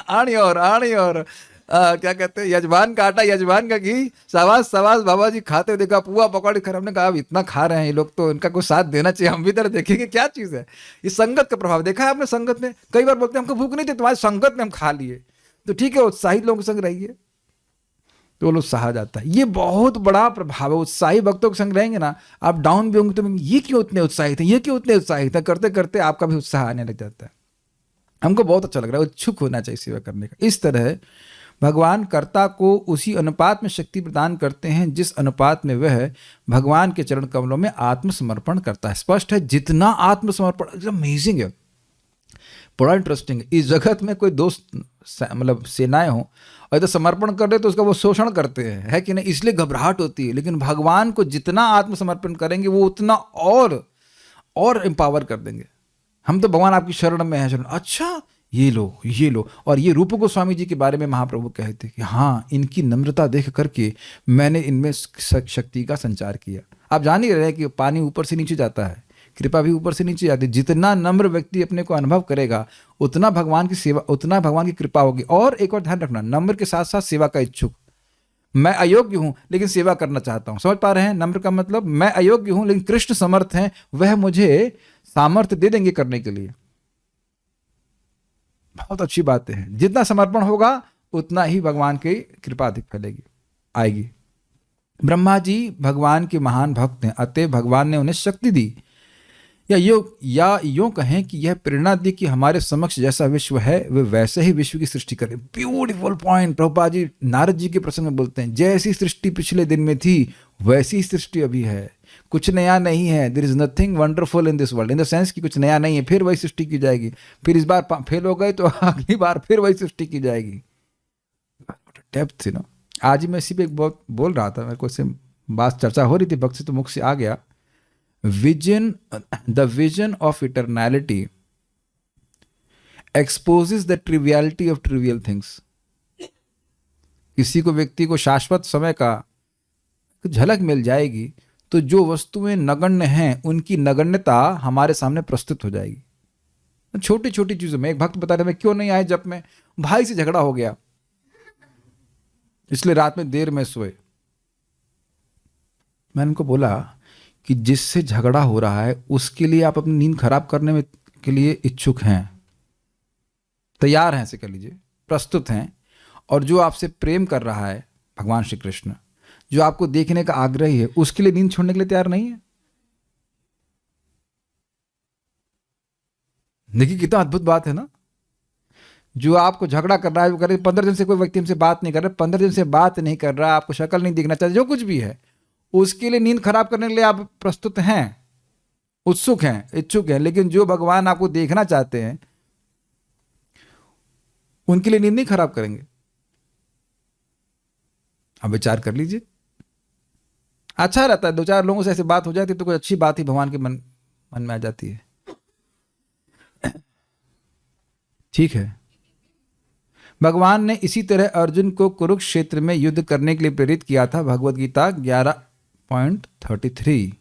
आनी और क्या कहते हैं, यजमान का आटा यजमान का घी, सवास बाबा जी खाते देखा, पुआ पकौड़ी खा। हमने कहा अब इतना खा रहे हैं ये लोग, तो इनका कुछ साथ देना चाहिए, हम भी तरह देखेंगे क्या चीज़ है। ये संगत का प्रभाव देखा है आपने? संगत में कई बार बोलते हैं हमको भूख नहीं थी, तुम्हारी संगत में हम खा लिए, तो ठीक है उत्साहित लोगों के संग रहिए, तो वो लोग सहा जाता है। ये बहुत बड़ा प्रभाव है। उत्साही भक्तों के संग रहेंगे ना, आप डाउन भी होंगे तो ये क्यों इतने उत्साहित हैं, करते करते आपका भी उत्साह आने लग जाता है। हमको बहुत अच्छा लग रहा है, इच्छुक होना चाहिए सेवा करने का। इस तरह भगवान कर्ता को उसी अनुपात में शक्ति प्रदान करते हैं जिस अनुपात में वह भगवान के चरण कमलों में आत्मसमर्पण करता है। स्पष्ट है, जितना आत्मसमर्पण, अमेजिंग है, बड़ा इंटरेस्टिंग है। इस जगत में कोई दोस्त मतलब सेनाएं हो और तो समर्पण कर रहे तो उसका वो शोषण करते हैं, है कि नहीं, इसलिए घबराहट होती है। लेकिन भगवान को जितना आत्मसमर्पण करेंगे वो उतना और एम्पावर कर देंगे। हम तो भगवान आपकी शरण में है, शरण, अच्छा ये लो। और ये रूप गोस्वामी जी के बारे में महाप्रभु कहते कि हाँ, इनकी नम्रता देख करके मैंने इनमें शक्ति का संचार किया। आप जान ही रहे हैं कि पानी ऊपर से नीचे जाता है, कृपा भी ऊपर से नीचे जाती है। जितना नम्र व्यक्ति अपने को अनुभव करेगा, उतना भगवान की सेवा, उतना भगवान की कृपा होगी। और एक और ध्यान रखना, नम्र के साथ साथ सेवा का इच्छुक। मैं अयोग्य हूं लेकिन सेवा करना चाहता हूं, समझ पा रहे हैं? नम्र का मतलब मैं अयोग्य हूं लेकिन कृष्ण समर्थ हैं, वह मुझे सामर्थ्य दे देंगे करने के लिए। बहुत अच्छी बात है, जितना समर्पण होगा उतना ही भगवान की कृपा अधिक फैलेगी, आएगी। ब्रह्मा जी भगवान के महान भक्त हैं, अतः भगवान ने उन्हें शक्ति दी, या यूं कहें कि यह प्रेरणा दी कि हमारे समक्ष जैसा विश्व है वे वैसे ही विश्व की सृष्टि करें। Beautiful point. प्रभुपाद जी नारद जी के प्रसंग में बोलते हैं, जैसी सृष्टि पिछले दिन में थी वैसी ही सृष्टि अभी है, कुछ नया नहीं है। There is nothing wonderful in this world, in the sense कि कुछ नया नहीं है, फिर वही सृष्टि की जाएगी। फिर इस बार फेल हो गए तो अगली बार फिर वही सृष्टि की जाएगी। डेप्थ थी ना। आज ही मैं इसी पे एक बहुत बोल रहा था, मेरे को इससे बात चर्चा हो रही थी, भक्त से तो मुख से आ गया। The vision of eternality exposes the triviality of trivial things. किसी को व्यक्ति को शाश्वत समय का झलक मिल जाएगी तो जो वस्तुएं नगण्य हैं उनकी नगण्यता हमारे सामने प्रस्तुत हो जाएगी। छोटी छोटी चीजों में। एक भक्त बता रहे मैं क्यों नहीं आए जब में, भाई से झगड़ा हो गया इसलिए रात में देर में सोए। मैंने उनको बोला कि जिससे झगड़ा हो रहा है उसके लिए आप अपनी नींद खराब करने में के लिए इच्छुक हैं, तैयार हैं, ऐसे कह लीजिए, प्रस्तुत हैं। और जो आपसे प्रेम कर रहा है भगवान श्री कृष्ण, जो आपको देखने का आग्रही है, उसके लिए नींद छोड़ने के लिए तैयार नहीं है। देखिए कितना अद्भुत बात है ना। जो आपको झगड़ा कर रहा है, वो करे 15 दिन से कोई व्यक्ति हमसे बात नहीं कर रहा, 15 दिन से बात नहीं कर रहा, आपको शक्ल नहीं दिखना चाहता, जो कुछ भी है, उसके लिए नींद खराब करने के लिए आप प्रस्तुत हैं, उत्सुक हैं, इच्छुक हैं। लेकिन जो भगवान आपको देखना चाहते हैं उनके लिए नींद नहीं खराब करेंगे। अब विचार कर लीजिए। अच्छा रहता है, 2-4 लोगों से ऐसे बात हो जाती तो कोई अच्छी बात ही भगवान के मन में आ जाती है। ठीक है, भगवान ने इसी तरह अर्जुन को कुरुक्षेत्र में युद्ध करने के लिए प्रेरित किया था। भगवद गीता 11.33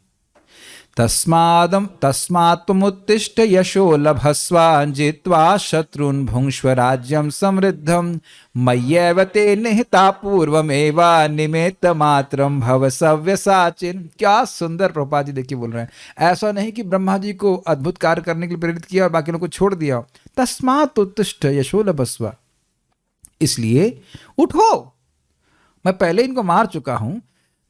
तस्मात्त्वमुत्तिष्ठ यशो लभस्व जित्वा शत्रुन् भुङ्क्ष्व राज्यं समृद्धं मय्येव ते निहिता पूर्वमेव निमित्त मात्रं भव सव्यसाचिन्। क्या सुंदर प्रभुपाद जी देखिए बोल रहे हैं। ऐसा नहीं कि ब्रह्मा जी को अद्भुत कार्य करने के लिए प्रेरित किया और बाकी लोगों को छोड़ दिया। तस्मात्त्वमुत्तिष्ठ यशो लभस्व, इसलिए उठो, मैं पहले इनको मार चुका हूं।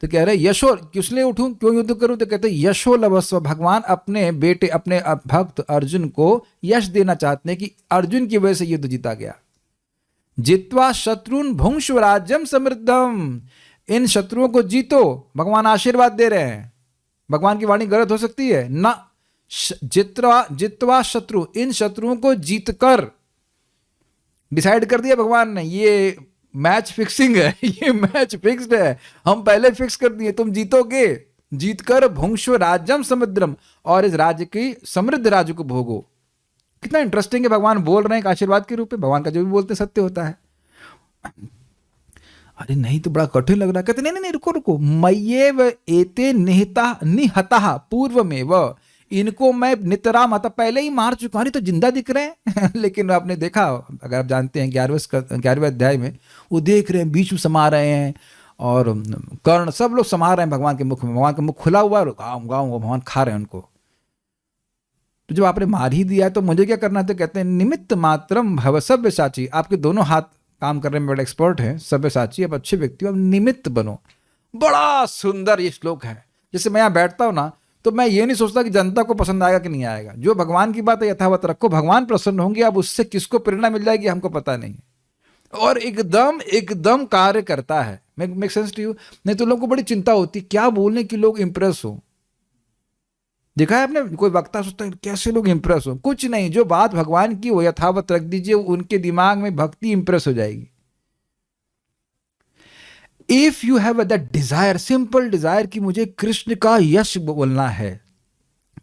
तो कह रहे यशो, किसलिए उठूं, क्यों युद्ध करूं? तो कहते यशो लभस्व, भगवान अपने बेटे, अपने भक्त अर्जुन को यश देना चाहते हैं कि अर्जुन की वजह से युद्ध जीता गया। जित्वा शत्रुन भुङ्क्ष्व राज्यम समृद्धम, इन शत्रुओं को जीतो, भगवान आशीर्वाद दे रहे हैं। भगवान की वाणी गलत हो सकती है ना। जित्वा शत्रु, इन शत्रुओं को जीतकर, डिसाइड कर दिया भगवान ने, ये मैच फिक्सिंग है, ये मैच फिक्स्ड है, हम पहले फिक्स कर दिए, तुम जीतोगे। जीतकर भुङ्क्ष्व राज्यम समृद्धम, और इस राज्य की, समृद्ध राज्य को भोगो। कितना इंटरेस्टिंग है, भगवान बोल रहे हैं एक आशीर्वाद के रूप में। भगवान का जो भी बोलते सत्य होता है। अरे नहीं तो बड़ा कठिन लग रहा है। कहते नहीं नहीं नहीं, रुको रुको, मय्येव एते निहतः पूर्वमेव, इनको मैं नितराम आता पहले ही मार चुका हूं, तो जिंदा दिख रहे हैं। लेकिन आपने देखा, अगर आप जानते हैं 11वें अध्याय में वो देख रहे हैं, बीच में समा रहे हैं, और कर्ण सब लोग समा रहे हैं भगवान के मुख में। भगवान का मुख खुला हुआ है, गाँव गाँव भगवान खा रहे हैं उनको। तो जब आपने मार ही दिया है तो मुझे क्या करना है? तो कहते हैं निमित्त मात्रम भव सव्यसाची, आपके दोनों हाथ काम करने में बड़ा एक्सपर्ट हैं, सव्यसाची, आप अच्छे व्यक्ति हो, आप निमित्त बनो। बड़ा सुंदर ये श्लोक है। जैसे मैं यहाँ बैठता हूँ ना, तो मैं ये नहीं सोचता कि जनता को पसंद आएगा कि नहीं आएगा। जो भगवान की बात है यथावत रखो, भगवान प्रसन्न होंगे। अब उससे किसको प्रेरणा मिल जाएगी हमको पता नहीं है, और एकदम कार्य करता है। Make sense to you? नहीं तो लोगों को बड़ी चिंता होती क्या बोलने की लोग इंप्रेस हो। देखा है आपने, कोई वक्ता सोचता है कैसे लोग इंप्रेस हो। कुछ नहीं, जो बात भगवान की वो यथावत रख दीजिए, उनके दिमाग में भक्ति इंप्रेस हो जाएगी। If you have that desire, simple desire कि मुझे कृष्ण का यश बोलना है,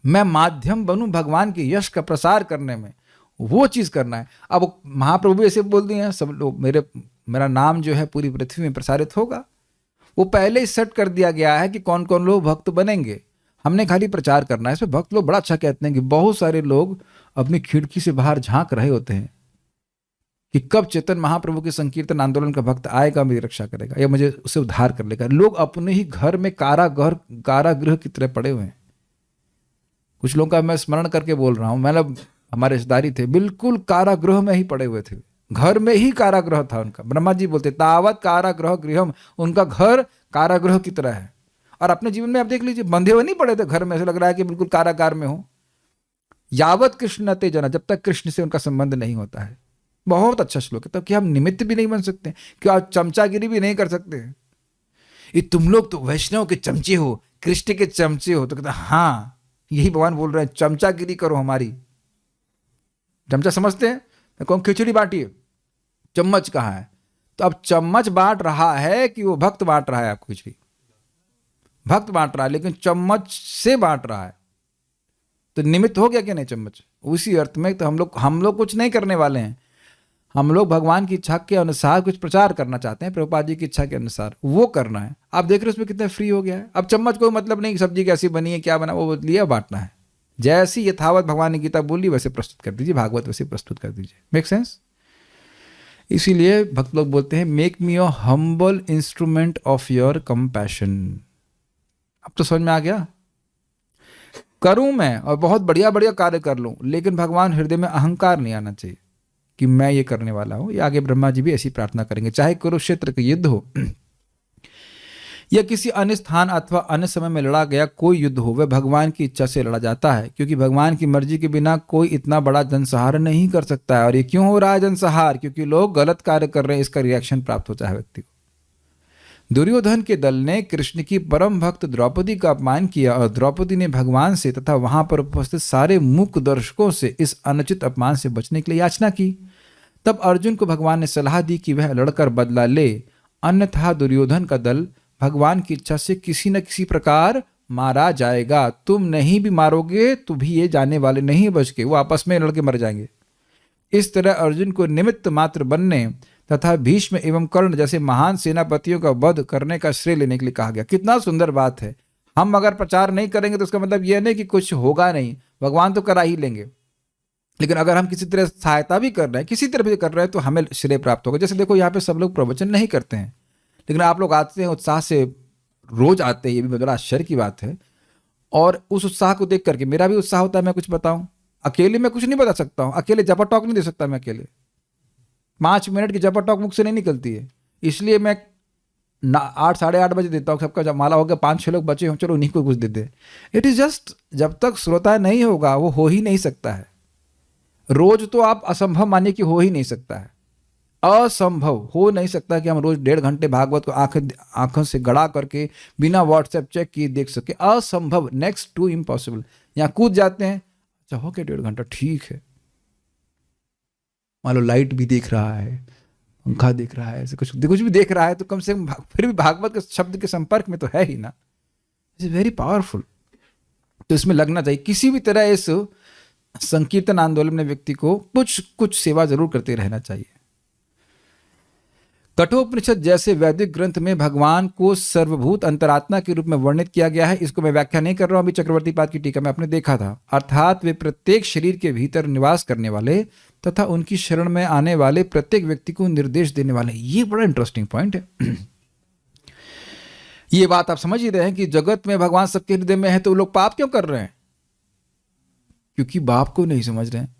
मैं माध्यम बनूं भगवान के यश का प्रसार करने में, वो चीज करना है। अब महाप्रभु ऐसे बोल दिए हैं, सब लोग मेरा नाम जो है पूरी पृथ्वी में प्रसारित होगा। वो पहले ही सेट कर दिया गया है कि कौन कौन लोग भक्त बनेंगे, हमने खाली प्रचार करना है। इसमें भक्त लोग बड़ा अच्छा कहते हैं कि बहुत सारे लोग अपनी खिड़की से बाहर झांक रहे होते हैं कि कब चेतन महाप्रभु के संकीर्तन आंदोलन का भक्त आएगा, मेरी रक्षा करेगा, या मुझे उसे उद्धार कर लेगा। लोग अपने ही घर में कारागृह की तरह पड़े हुए हैं। कुछ लोगों का मैं स्मरण करके बोल रहा हूं, मतलब हमारे रिश्तेदारी थे, बिल्कुल कारागृह में ही पड़े हुए थे, घर में ही कारागृह था उनका। ब्रह्मा जी बोलते तावत कारागृह गृहम, उनका घर कारागृह की तरह है। और अपने जीवन में आप देख लीजिए, बंधे हुए नहीं पड़े थे घर में, ऐसे लग रहा है कि बिल्कुल कारागार में हो। यावत कृष्ण ते जना, जब तक कृष्ण से उनका संबंध नहीं होता है। बहुत अच्छा श्लोक है। तब कि हम निमित्त भी नहीं बन सकते, कि आप चमचागिरी भी नहीं कर सकते। ये तुम लोग तो वैष्णव के चमचे हो, कृष्ण के चमचे हो। तो कहते हाँ, यही भगवान बोल रहे हैं, चमचागिरी करो हमारी। चमचा समझते हैं? मैं कहूँ खिचड़ी बांटी, चम्मच कहाँ है? तो अब चम्मच बांट रहा है कि वो भक्त बांट रहा है आपको खिचड़ी? भक्त बांट रहा है, लेकिन चम्मच से बांट रहा है। तो निमित्त हो गया कि नहीं चम्मच? उसी अर्थ में तो हम लोग कुछ नहीं करने वाले हैं। हम लोग भगवान की इच्छा के अनुसार कुछ प्रचार करना चाहते हैं, प्रभुपाद जी की इच्छा के अनुसार वो करना है। आप देख रहे हो उसमें कितना फ्री हो गया है। अब चम्मच कोई मतलब नहीं, सब्जी कैसी बनी है, क्या बना, वो लिया बांटना है। जैसी यथावत भगवान ने गीता बोली वैसे प्रस्तुत कर दीजिए, भागवत वैसे प्रस्तुत कर दीजिए। Make sense? इसीलिए भक्त लोग बोलते हैं make me a humble instrument of your compassion. अब तो समझ में आ गया? करूं मैं और बहुत बढ़िया बढ़िया कार्य कर लूं, लेकिन भगवान हृदय में अहंकार नहीं आना चाहिए कि मैं ये करने वाला हूं। ये आगे ब्रह्मा जी भी ऐसी प्रार्थना करेंगे, चाहे कुरुक्षेत्र का युद्ध हो या किसी अन्य स्थान अथवा अन्य समय में लड़ा गया कोई युद्ध हो, वह भगवान की इच्छा से लड़ा जाता है, क्योंकि भगवान की मर्जी के बिना कोई इतना बड़ा जनसंहार नहीं कर सकता है। और ये क्यों हो रहा है जनसंहार? क्योंकि लोग गलत कार्य कर रहे हैं, इसका रिएक्शन प्राप्त होता है व्यक्ति को। दुर्योधन के दल ने कृष्ण की परम भक्त द्रौपदी का अपमान किया और द्रौपदी ने भगवान से तथा वहां पर उपस्थित सारे मूक दर्शकों से इस अनुचित अपमान से बचने के लिए याचना की। तब अर्जुन को भगवान ने सलाह दी कि वह लड़कर बदला ले, अन्यथा दुर्योधन का दल भगवान की इच्छा से किसी न किसी प्रकार मारा जाएगा। तुम नहीं भी मारोगे तो भी ये जाने वाले नहीं बच के, वो आपस में लड़के मर जाएंगे। इस तरह अर्जुन को निमित्त मात्र बनने तथा भीष्म एवं कर्ण जैसे महान सेनापतियों का वध करने का श्रेय लेने के लिए कहा गया। कितना सुंदर बात है। हम अगर प्रचार नहीं करेंगे तो उसका मतलब यह नहीं कि कुछ होगा नहीं, भगवान तो करा ही लेंगे, लेकिन अगर हम किसी तरह सहायता भी कर रहे हैं, किसी तरह भी कर रहे हैं, तो हमें श्रेय प्राप्त होगा। जैसे देखो यहाँ पे सब लोग प्रवचन नहीं करते हैं, लेकिन आप लोग आते हैं उत्साह से, रोज आते हैं, ये भी बड़ा आश्चर्य की बात है। और उस उत्साह को देख करके मेरा भी उत्साह होता है, मैं कुछ बताऊं। अकेले मैं कुछ नहीं बता सकता हूं, अकेले जपा टॉक नहीं दे सकता मैं अकेले। 5 मिनट की जपा टॉक मुख से नहीं निकलती है, इसलिए मैं 8 साढ़े 8 बजे देता हूँ। सबका जब माला हो गया, 5-6 लोग बचे हों, चलो उन्हीं को कुछ दे दे। इट इज जस्ट, जब तक श्रोता नहीं होगा वो हो ही नहीं सकता है। रोज तो आप असंभव मानिए कि हो ही नहीं सकता है, असंभव हो नहीं सकता कि हम रोज 1.5 घंटे भागवत को आंखों से गड़ा करके बिना व्हाट्सएप चेक किए देख सके। असंभव, नेक्स्ट टू इम्पॉसिबल। यहाँ कूद जाते हैं, अच्छा हो के 1.5 घंटा ठीक है, मान लो लाइट भी देख रहा है, पंखा देख रहा है, ऐसे कुछ भी देख रहा है, तो कम से कम फिर भी भागवत के शब्द के संपर्क में तो है ही ना। It's very powerful. तो इसमें लगना चाहिए। किसी भी तरह इस संकीर्तन आंदोलन में व्यक्ति को कुछ सेवा जरूर करते रहना चाहिए। कठोपनिषद जैसे वैदिक ग्रंथ में भगवान को सर्वभूत अंतरात्मा के रूप में वर्णित किया गया है। इसको मैं व्याख्या नहीं कर रहा हूं, अभी चक्रवर्ती पाद की टीका में आपने देखा था। अर्थात वे प्रत्येक शरीर के भीतर निवास करने वाले तथा उनकी शरण में आने वाले प्रत्येक व्यक्ति को निर्देश देने वाले। ये बड़ा इंटरेस्टिंग पॉइंट है। ये बात आप समझ ही रहे हैं कि जगत में भगवान सबके हृदय में है, तो लोग पाप क्यों कर रहे हैं? क्योंकि बाप को नहीं समझ रहे हैं।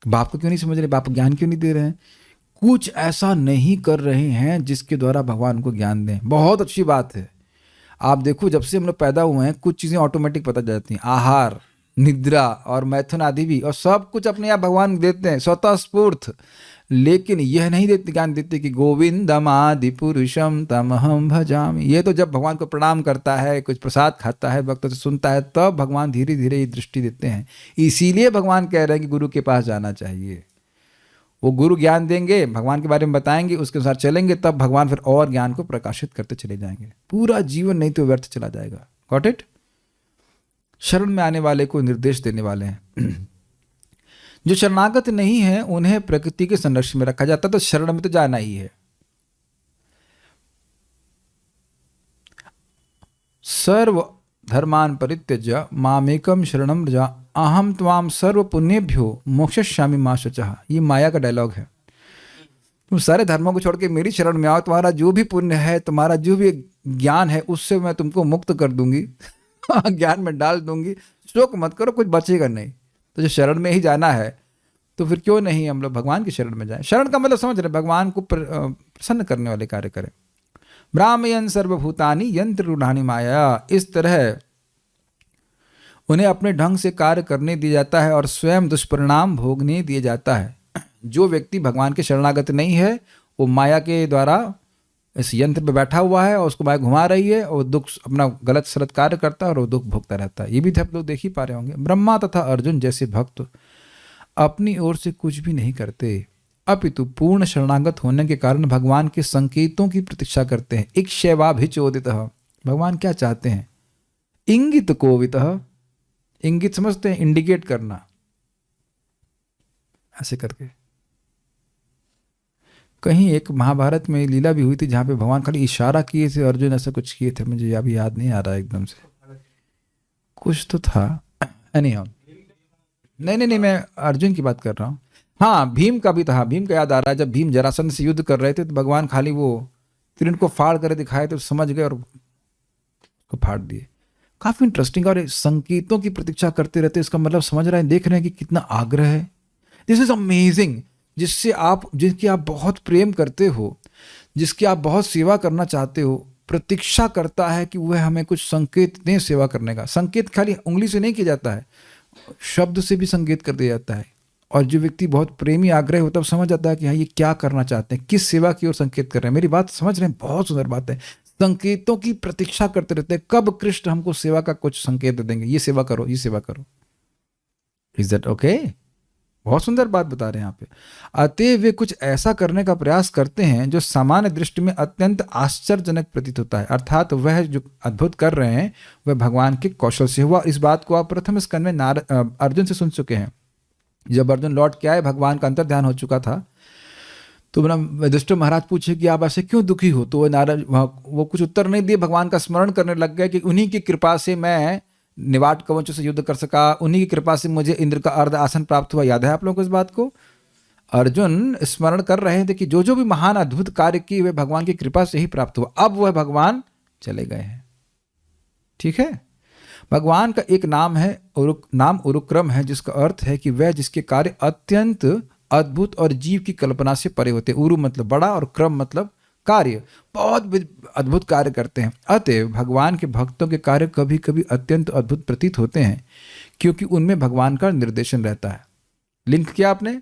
बाप को क्यों नहीं समझ रहे? बाप ज्ञान क्यों नहीं दे रहे हैं? कुछ ऐसा नहीं कर रहे हैं जिसके द्वारा भगवान को ज्ञान दें। बहुत अच्छी बात है। आप देखो, जब से हम लोग पैदा हुए हैं कुछ चीज़ें ऑटोमेटिक पता जाती हैं, आहार, निद्रा और मैथुन आदि भी, और सब कुछ अपने आप भगवान देते हैं स्वतः स्फूर्त। लेकिन यह नहीं देते, ज्ञान देते कि गोविंदम आदि पुरुषम तमहम भजामि। ये तो जब भगवान को प्रणाम करता है, कुछ प्रसाद खाता है, भक्तों से सुनता है, तब भगवान धीरे धीरे ये दृष्टि देते हैं। इसीलिए भगवान कह रहे हैं कि गुरु के पास जाना चाहिए। वो गुरु ज्ञान देंगे, भगवान के बारे में बताएंगे, उसके अनुसार चलेंगे, तब भगवान फिर और ज्ञान को प्रकाशित करते चले जाएंगे। पूरा जीवन नहीं तो व्यर्थ चला जाएगा। Got it? शरण में आने वाले को निर्देश देने वाले हैं। जो शरणागत नहीं है उन्हें प्रकृति के संरक्षण में रखा जाता, तो शरण में तो जाना ही है। सर्व धर्मान परित्यज्य मामेकम शरणम व्रज अहम त्वाम सर्व पुण्येभ्यो मोक्षयिष्यामि मा शुचः। ये माया का डायलॉग है। तुम सारे धर्मों को छोड़ के मेरी शरण में आओ, तुम्हारा जो भी पुण्य है, तुम्हारा जो भी ज्ञान है, उससे मैं तुमको मुक्त कर दूंगी, ज्ञान में डाल दूंगी। शोक मत करो, कुछ बचेगा नहीं। तो जो शरण में ही जाना है, तो फिर क्यों नहीं हम लोग भगवान की शरण में जाएं। शरण का मतलब समझ रहे, भगवान को प्रसन्न करने वाले कार्य करें। ब्राह्मयन सर्वभूतानि यंत्र रूढ़ानि माया। इस तरह उन्हें अपने ढंग से कार्य करने दिया जाता है और स्वयं दुष्परिणाम भोगने दिया जाता है। जो व्यक्ति भगवान के शरणागत नहीं है, वो माया के द्वारा इस यंत्र पे बैठा हुआ है और उसको माया घुमा रही है, और दुख अपना गलत सलत कार्य करता है और वो दुख भोगता रहता है। ये भी आप लोग देख ही पा रहे होंगे। ब्रह्मा तथा अर्जुन जैसे भक्त अपनी ओर से कुछ भी नहीं करते, अपितु पूर्ण शरणागत होने के कारण भगवान के संकेतों की प्रतीक्षा करते हैं। इक्षेवाभिचोदितः। भगवान क्या चाहते हैं? इंगित कोवितः। इंगित समझते हैं? इंडिकेट करना, ऐसे करके। कहीं एक महाभारत में लीला भी हुई थी जहां पे भगवान खाली इशारा किए थे, अर्जुन ऐसा कुछ किए थे, मुझे अभी याद नहीं आ रहा है एकदम से, कुछ तो था। एनीहाउ, नहीं, मैं अर्जुन की बात कर रहा हूँ। हाँ, भीम का भी था। भीम का याद आ रहा है, जब भीम जरासंध से युद्ध कर रहे थे तो भगवान खाली वो तीर को फाड़ कर दिखाए तो समझ गए और उसको फाड़ दिए। काफी इंटरेस्टिंग। और संकेतों की प्रतीक्षा करते रहते, इसका मतलब समझ रहे हैं, देख रहे हैं कि कितना आग्रह है। This is amazing. जिसकी आप बहुत प्रेम करते हो, जिसकी आप बहुत सेवा करना चाहते हो, प्रतीक्षा करता है कि वह हमें कुछ संकेत दें सेवा करने का। संकेत खाली उंगली से नहीं किया जाता है, शब्द से भी संकेत कर दिया जाता है। और जो व्यक्ति बहुत प्रेमी आग्रह होता है, समझ जाता है कि हाँ ये क्या करना चाहते हैं, किस सेवा की ओर संकेत कर रहे हैं। मेरी बात समझ रहे हैं? बहुत सुंदर बात है। संकेतों की प्रतीक्षा करते रहते हैं, कब कृष्ण हमको सेवा का कुछ संकेत दे देंगे, ये सेवा करो, ये सेवा करो। Is that okay? बहुत सुंदर बात बता रहे हैं यहाँ पे। अतः वे कुछ ऐसा करने का प्रयास करते हैं जो सामान्य दृष्टि में अत्यंत आश्चर्यजनक प्रतीत होता है। अर्थात वह जो अद्भुत कर रहे हैं वह भगवान के कौशल से हुआ। इस बात को आप प्रथम स्कंद में अर्जुन से सुन चुके हैं। जब अर्जुन लौट के आए, भगवान का अंतर ध्यान हो चुका था, तो युधिष्ठिर महाराज पूछे कि आप ऐसे क्यों दुखी हो? तो वो कुछ उत्तर नहीं दिए, भगवान का स्मरण करने लग गए कि उन्हीं की कृपा से मैं निवाट कवचों से युद्ध कर सका, उन्हीं की कृपा से मुझे इंद्र का अर्ध आसन प्राप्त हुआ। याद है आप लोगों को इस बात को? अर्जुन स्मरण कर रहे थे कि जो जो भी महान अद्भुत कार्य किए वे भगवान की कृपा से ही प्राप्त हुआ। अब वह भगवान चले गए हैं। ठीक है? भगवान का एक नाम है, नाम उरुक्रम है, जिसका अर्थ है कि वह जिसके कार्य अत्यंत अद्भुत और जीव की कल्पना से परे होते। उरु मतलब बड़ा और क्रम मतलब कार्य, बहुत अद्भुत कार्य करते हैं। अतः भगवान के भक्तों के कार्य कभी कभी अत्यंत अद्भुत प्रतीत होते हैं, क्योंकि उनमें भगवान का निर्देशन रहता है। लिंक किया आपने?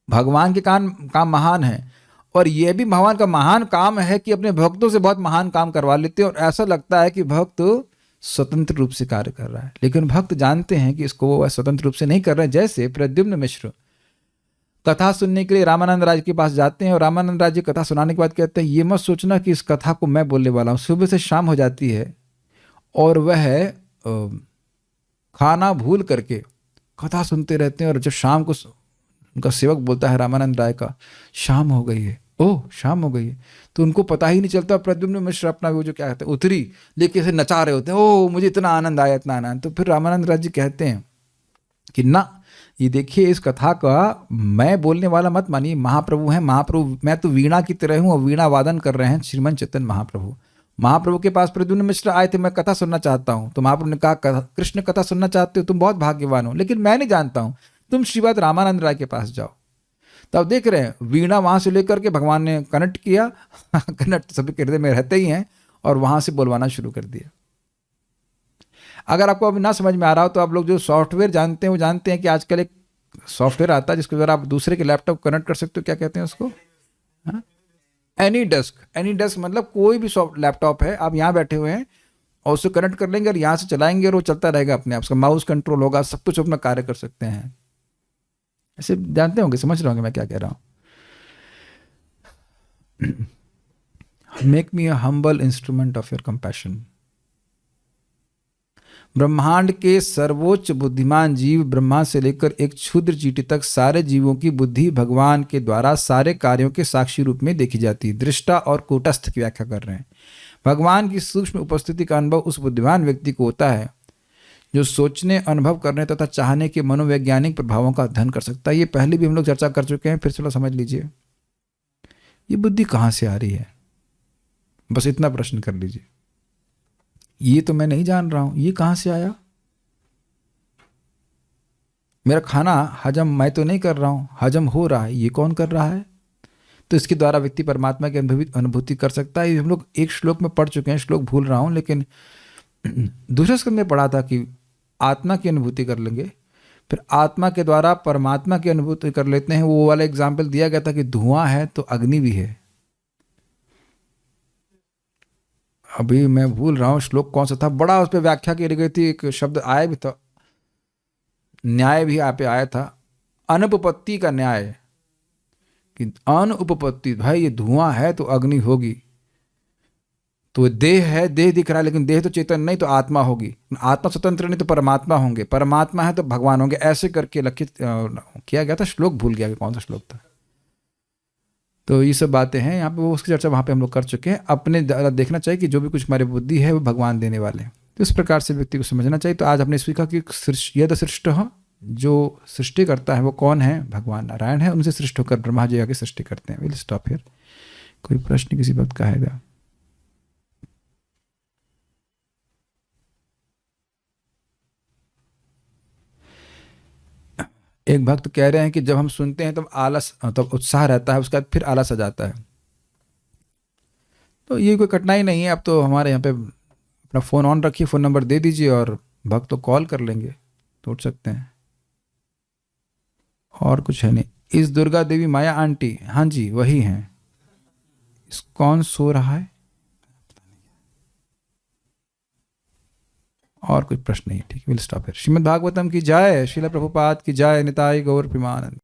भगवान के काम महान है, और यह भी भगवान का महान काम है कि अपने भक्तों से बहुत महान काम करवा लेते हैं। और ऐसा लगता है कि भक्त स्वतंत्र रूप से कार्य कर रहा है, लेकिन भक्त जानते हैं कि इसको वो स्वतंत्र रूप से नहीं कर रहे हैं। जैसे प्रद्युम्न मिश्र कथा सुनने के लिए रामानंद राज के पास जाते हैं, और रामानंद राज जी कथा सुनाने के बाद कहते हैं, ये मत सोचना कि इस कथा को मैं बोलने वाला हूँ। सुबह से शाम हो जाती है और वह खाना भूल करके कथा सुनते रहते हैं। और जब शाम को उनका सेवक बोलता है रामानंद राय का, शाम हो गई है, ओह शाम हो गई है, तो उनको पता ही नहीं चलता। प्रद्युम्न मिश्र अपना वो जो क्या कहते हैं उतरी लेके ऐसे नचा रहे होते हैं, ओह मुझे इतना आनंद आया, इतना आनंद। तो फिर रामानंद राय जी कहते हैं कि ना, ये देखिए इस कथा का मैं बोलने वाला मत मानिए, महाप्रभु हैं। महाप्रभु, मैं तो वीणा की तरह हूँ और वीणा वादन कर रहे हैं श्रीमन चैतन्य महाप्रभु। महाप्रभु के पास प्रद्युम्न मिश्र आए थे, मैं कथा सुनना चाहता हूँ। तो महाप्रभु ने कहा, कृष्ण कथा सुनना चाहते हो, तुम बहुत भाग्यवान हो, लेकिन मैं नहीं जानता हूँ, तुम श्रीवाद रामानंद राय के पास जाओ। तो आप देख रहे हैं, वीणा वहाँ से लेकर के भगवान ने कनेक्ट किया कनेक्ट सभी हृदय में रहते ही हैं, और वहाँ से बोलवाना शुरू कर दिया। अगर आपको अभी ना समझ में आ रहा हो तो आप लोग जो सॉफ्टवेयर जानते हैं वो जानते हैं कि आजकल एक सॉफ्टवेयर आता है जिसके द्वारा आप दूसरे के लैपटॉप कनेक्ट कर सकते हो। क्या कहते हैं उसको? एनी डेस्क मतलब कोई भी लैपटॉप है, आप यहाँ बैठे हुए हैं और उससे कनेक्ट कर लेंगे और यहाँ से चलाएंगे और वो चलता रहेगा अपने आप। उसका माउस कंट्रोल होगा, सब कुछ अपना कार्य कर सकते हैं। ऐसे जानते होंगे, समझ रहे होंगे मैं क्या कह रहा हूँ। Make me a humble instrument of your compassion. ब्रह्मांड के सर्वोच्च बुद्धिमान जीव ब्रह्मा से लेकर एक क्षुद्र चींटी तक सारे जीवों की बुद्धि भगवान के द्वारा सारे कार्यों के साक्षी रूप में देखी जाती है। दृष्टा और कूटस्थ की व्याख्या कर रहे हैं। भगवान की सूक्ष्म उपस्थिति का अनुभव उस बुद्धिमान व्यक्ति को होता है जो सोचने, अनुभव करने तथा चाहने के मनोवैज्ञानिक प्रभावों का अध्ययन कर सकता है। ये पहले भी हम लोग चर्चा कर चुके हैं, फिर चलो समझ लीजिए ये बुद्धि कहाँ से आ रही है। बस इतना प्रश्न कर लीजिए, ये तो मैं नहीं जान रहा हूं, ये कहां से आया। मेरा खाना हजम मैं तो नहीं कर रहा हूं, हजम हो रहा है, ये कौन कर रहा है। तो इसके द्वारा व्यक्ति परमात्मा की अनुभूति कर सकता है। हम लोग एक श्लोक में पढ़ चुके हैं, श्लोक भूल रहा हूं, लेकिन दूसरे स्कंद में पढ़ा था कि आत्मा की अनुभूति कर लेंगे, फिर आत्मा के द्वारा परमात्मा की अनुभूति कर लेते हैं। वो वाला एग्जाम्पल दिया गया था कि धुआं है तो अग्नि भी है। अभी मैं भूल रहा हूँ श्लोक कौन सा था, बड़ा उस पर व्याख्या की गई थी। एक शब्द आया भी था, न्याय भी यहाँ पे आया था, अनुपपत्ति का न्याय, कि अनुपपत्ति, भाई ये धुआं है तो अग्नि होगी। तो देह है, देह दिख रहा है, लेकिन देह तो चेतन नहीं, तो आत्मा होगी। आत्मा स्वतंत्र नहीं तो परमात्मा होंगे, परमात्मा है तो भगवान होंगे। ऐसे करके लक्षित किया गया था। श्लोक भूल गया कि कौन सा श्लोक था। तो ये सब बातें हैं यहाँ पे, वो उसकी चर्चा वहाँ पे हम लोग कर चुके हैं। अपने देखना चाहिए कि जो भी कुछ हमारी बुद्धि है वो भगवान देने वाले हैं। तो इस प्रकार से व्यक्ति को समझना चाहिए। तो आज आपने सीखा कि यद सृष्ट, जो सृष्टि करता है वो कौन है? भगवान नारायण है। उनसे सृष्ट होकर ब्रह्मा जी आगे सृष्टि करते हैं। Will stop here. कोई प्रश्न किसी वक्त का है? एक भक्त कह रहे हैं कि जब हम सुनते हैं तब आलस, तब उत्साह रहता है, उसके बाद फिर आलस आ जाता है। तो ये कोई कठिनाई नहीं है। अब तो हमारे यहाँ पे अपना फ़ोन ऑन रखिए, फ़ोन नंबर दे दीजिए और भक्त तो कॉल कर लेंगे, तो उठ सकते हैं। और कुछ है नहीं। इस दुर्गा देवी माया आंटी? हाँ जी वही हैं। इस कौन सो रहा है? और कोई प्रश्न नहीं है? ठीक है, will stop here. Shrimad Bhagavatam की जय, श्रील प्रभुपाद की जय, निताई गौर प्रेमानंद।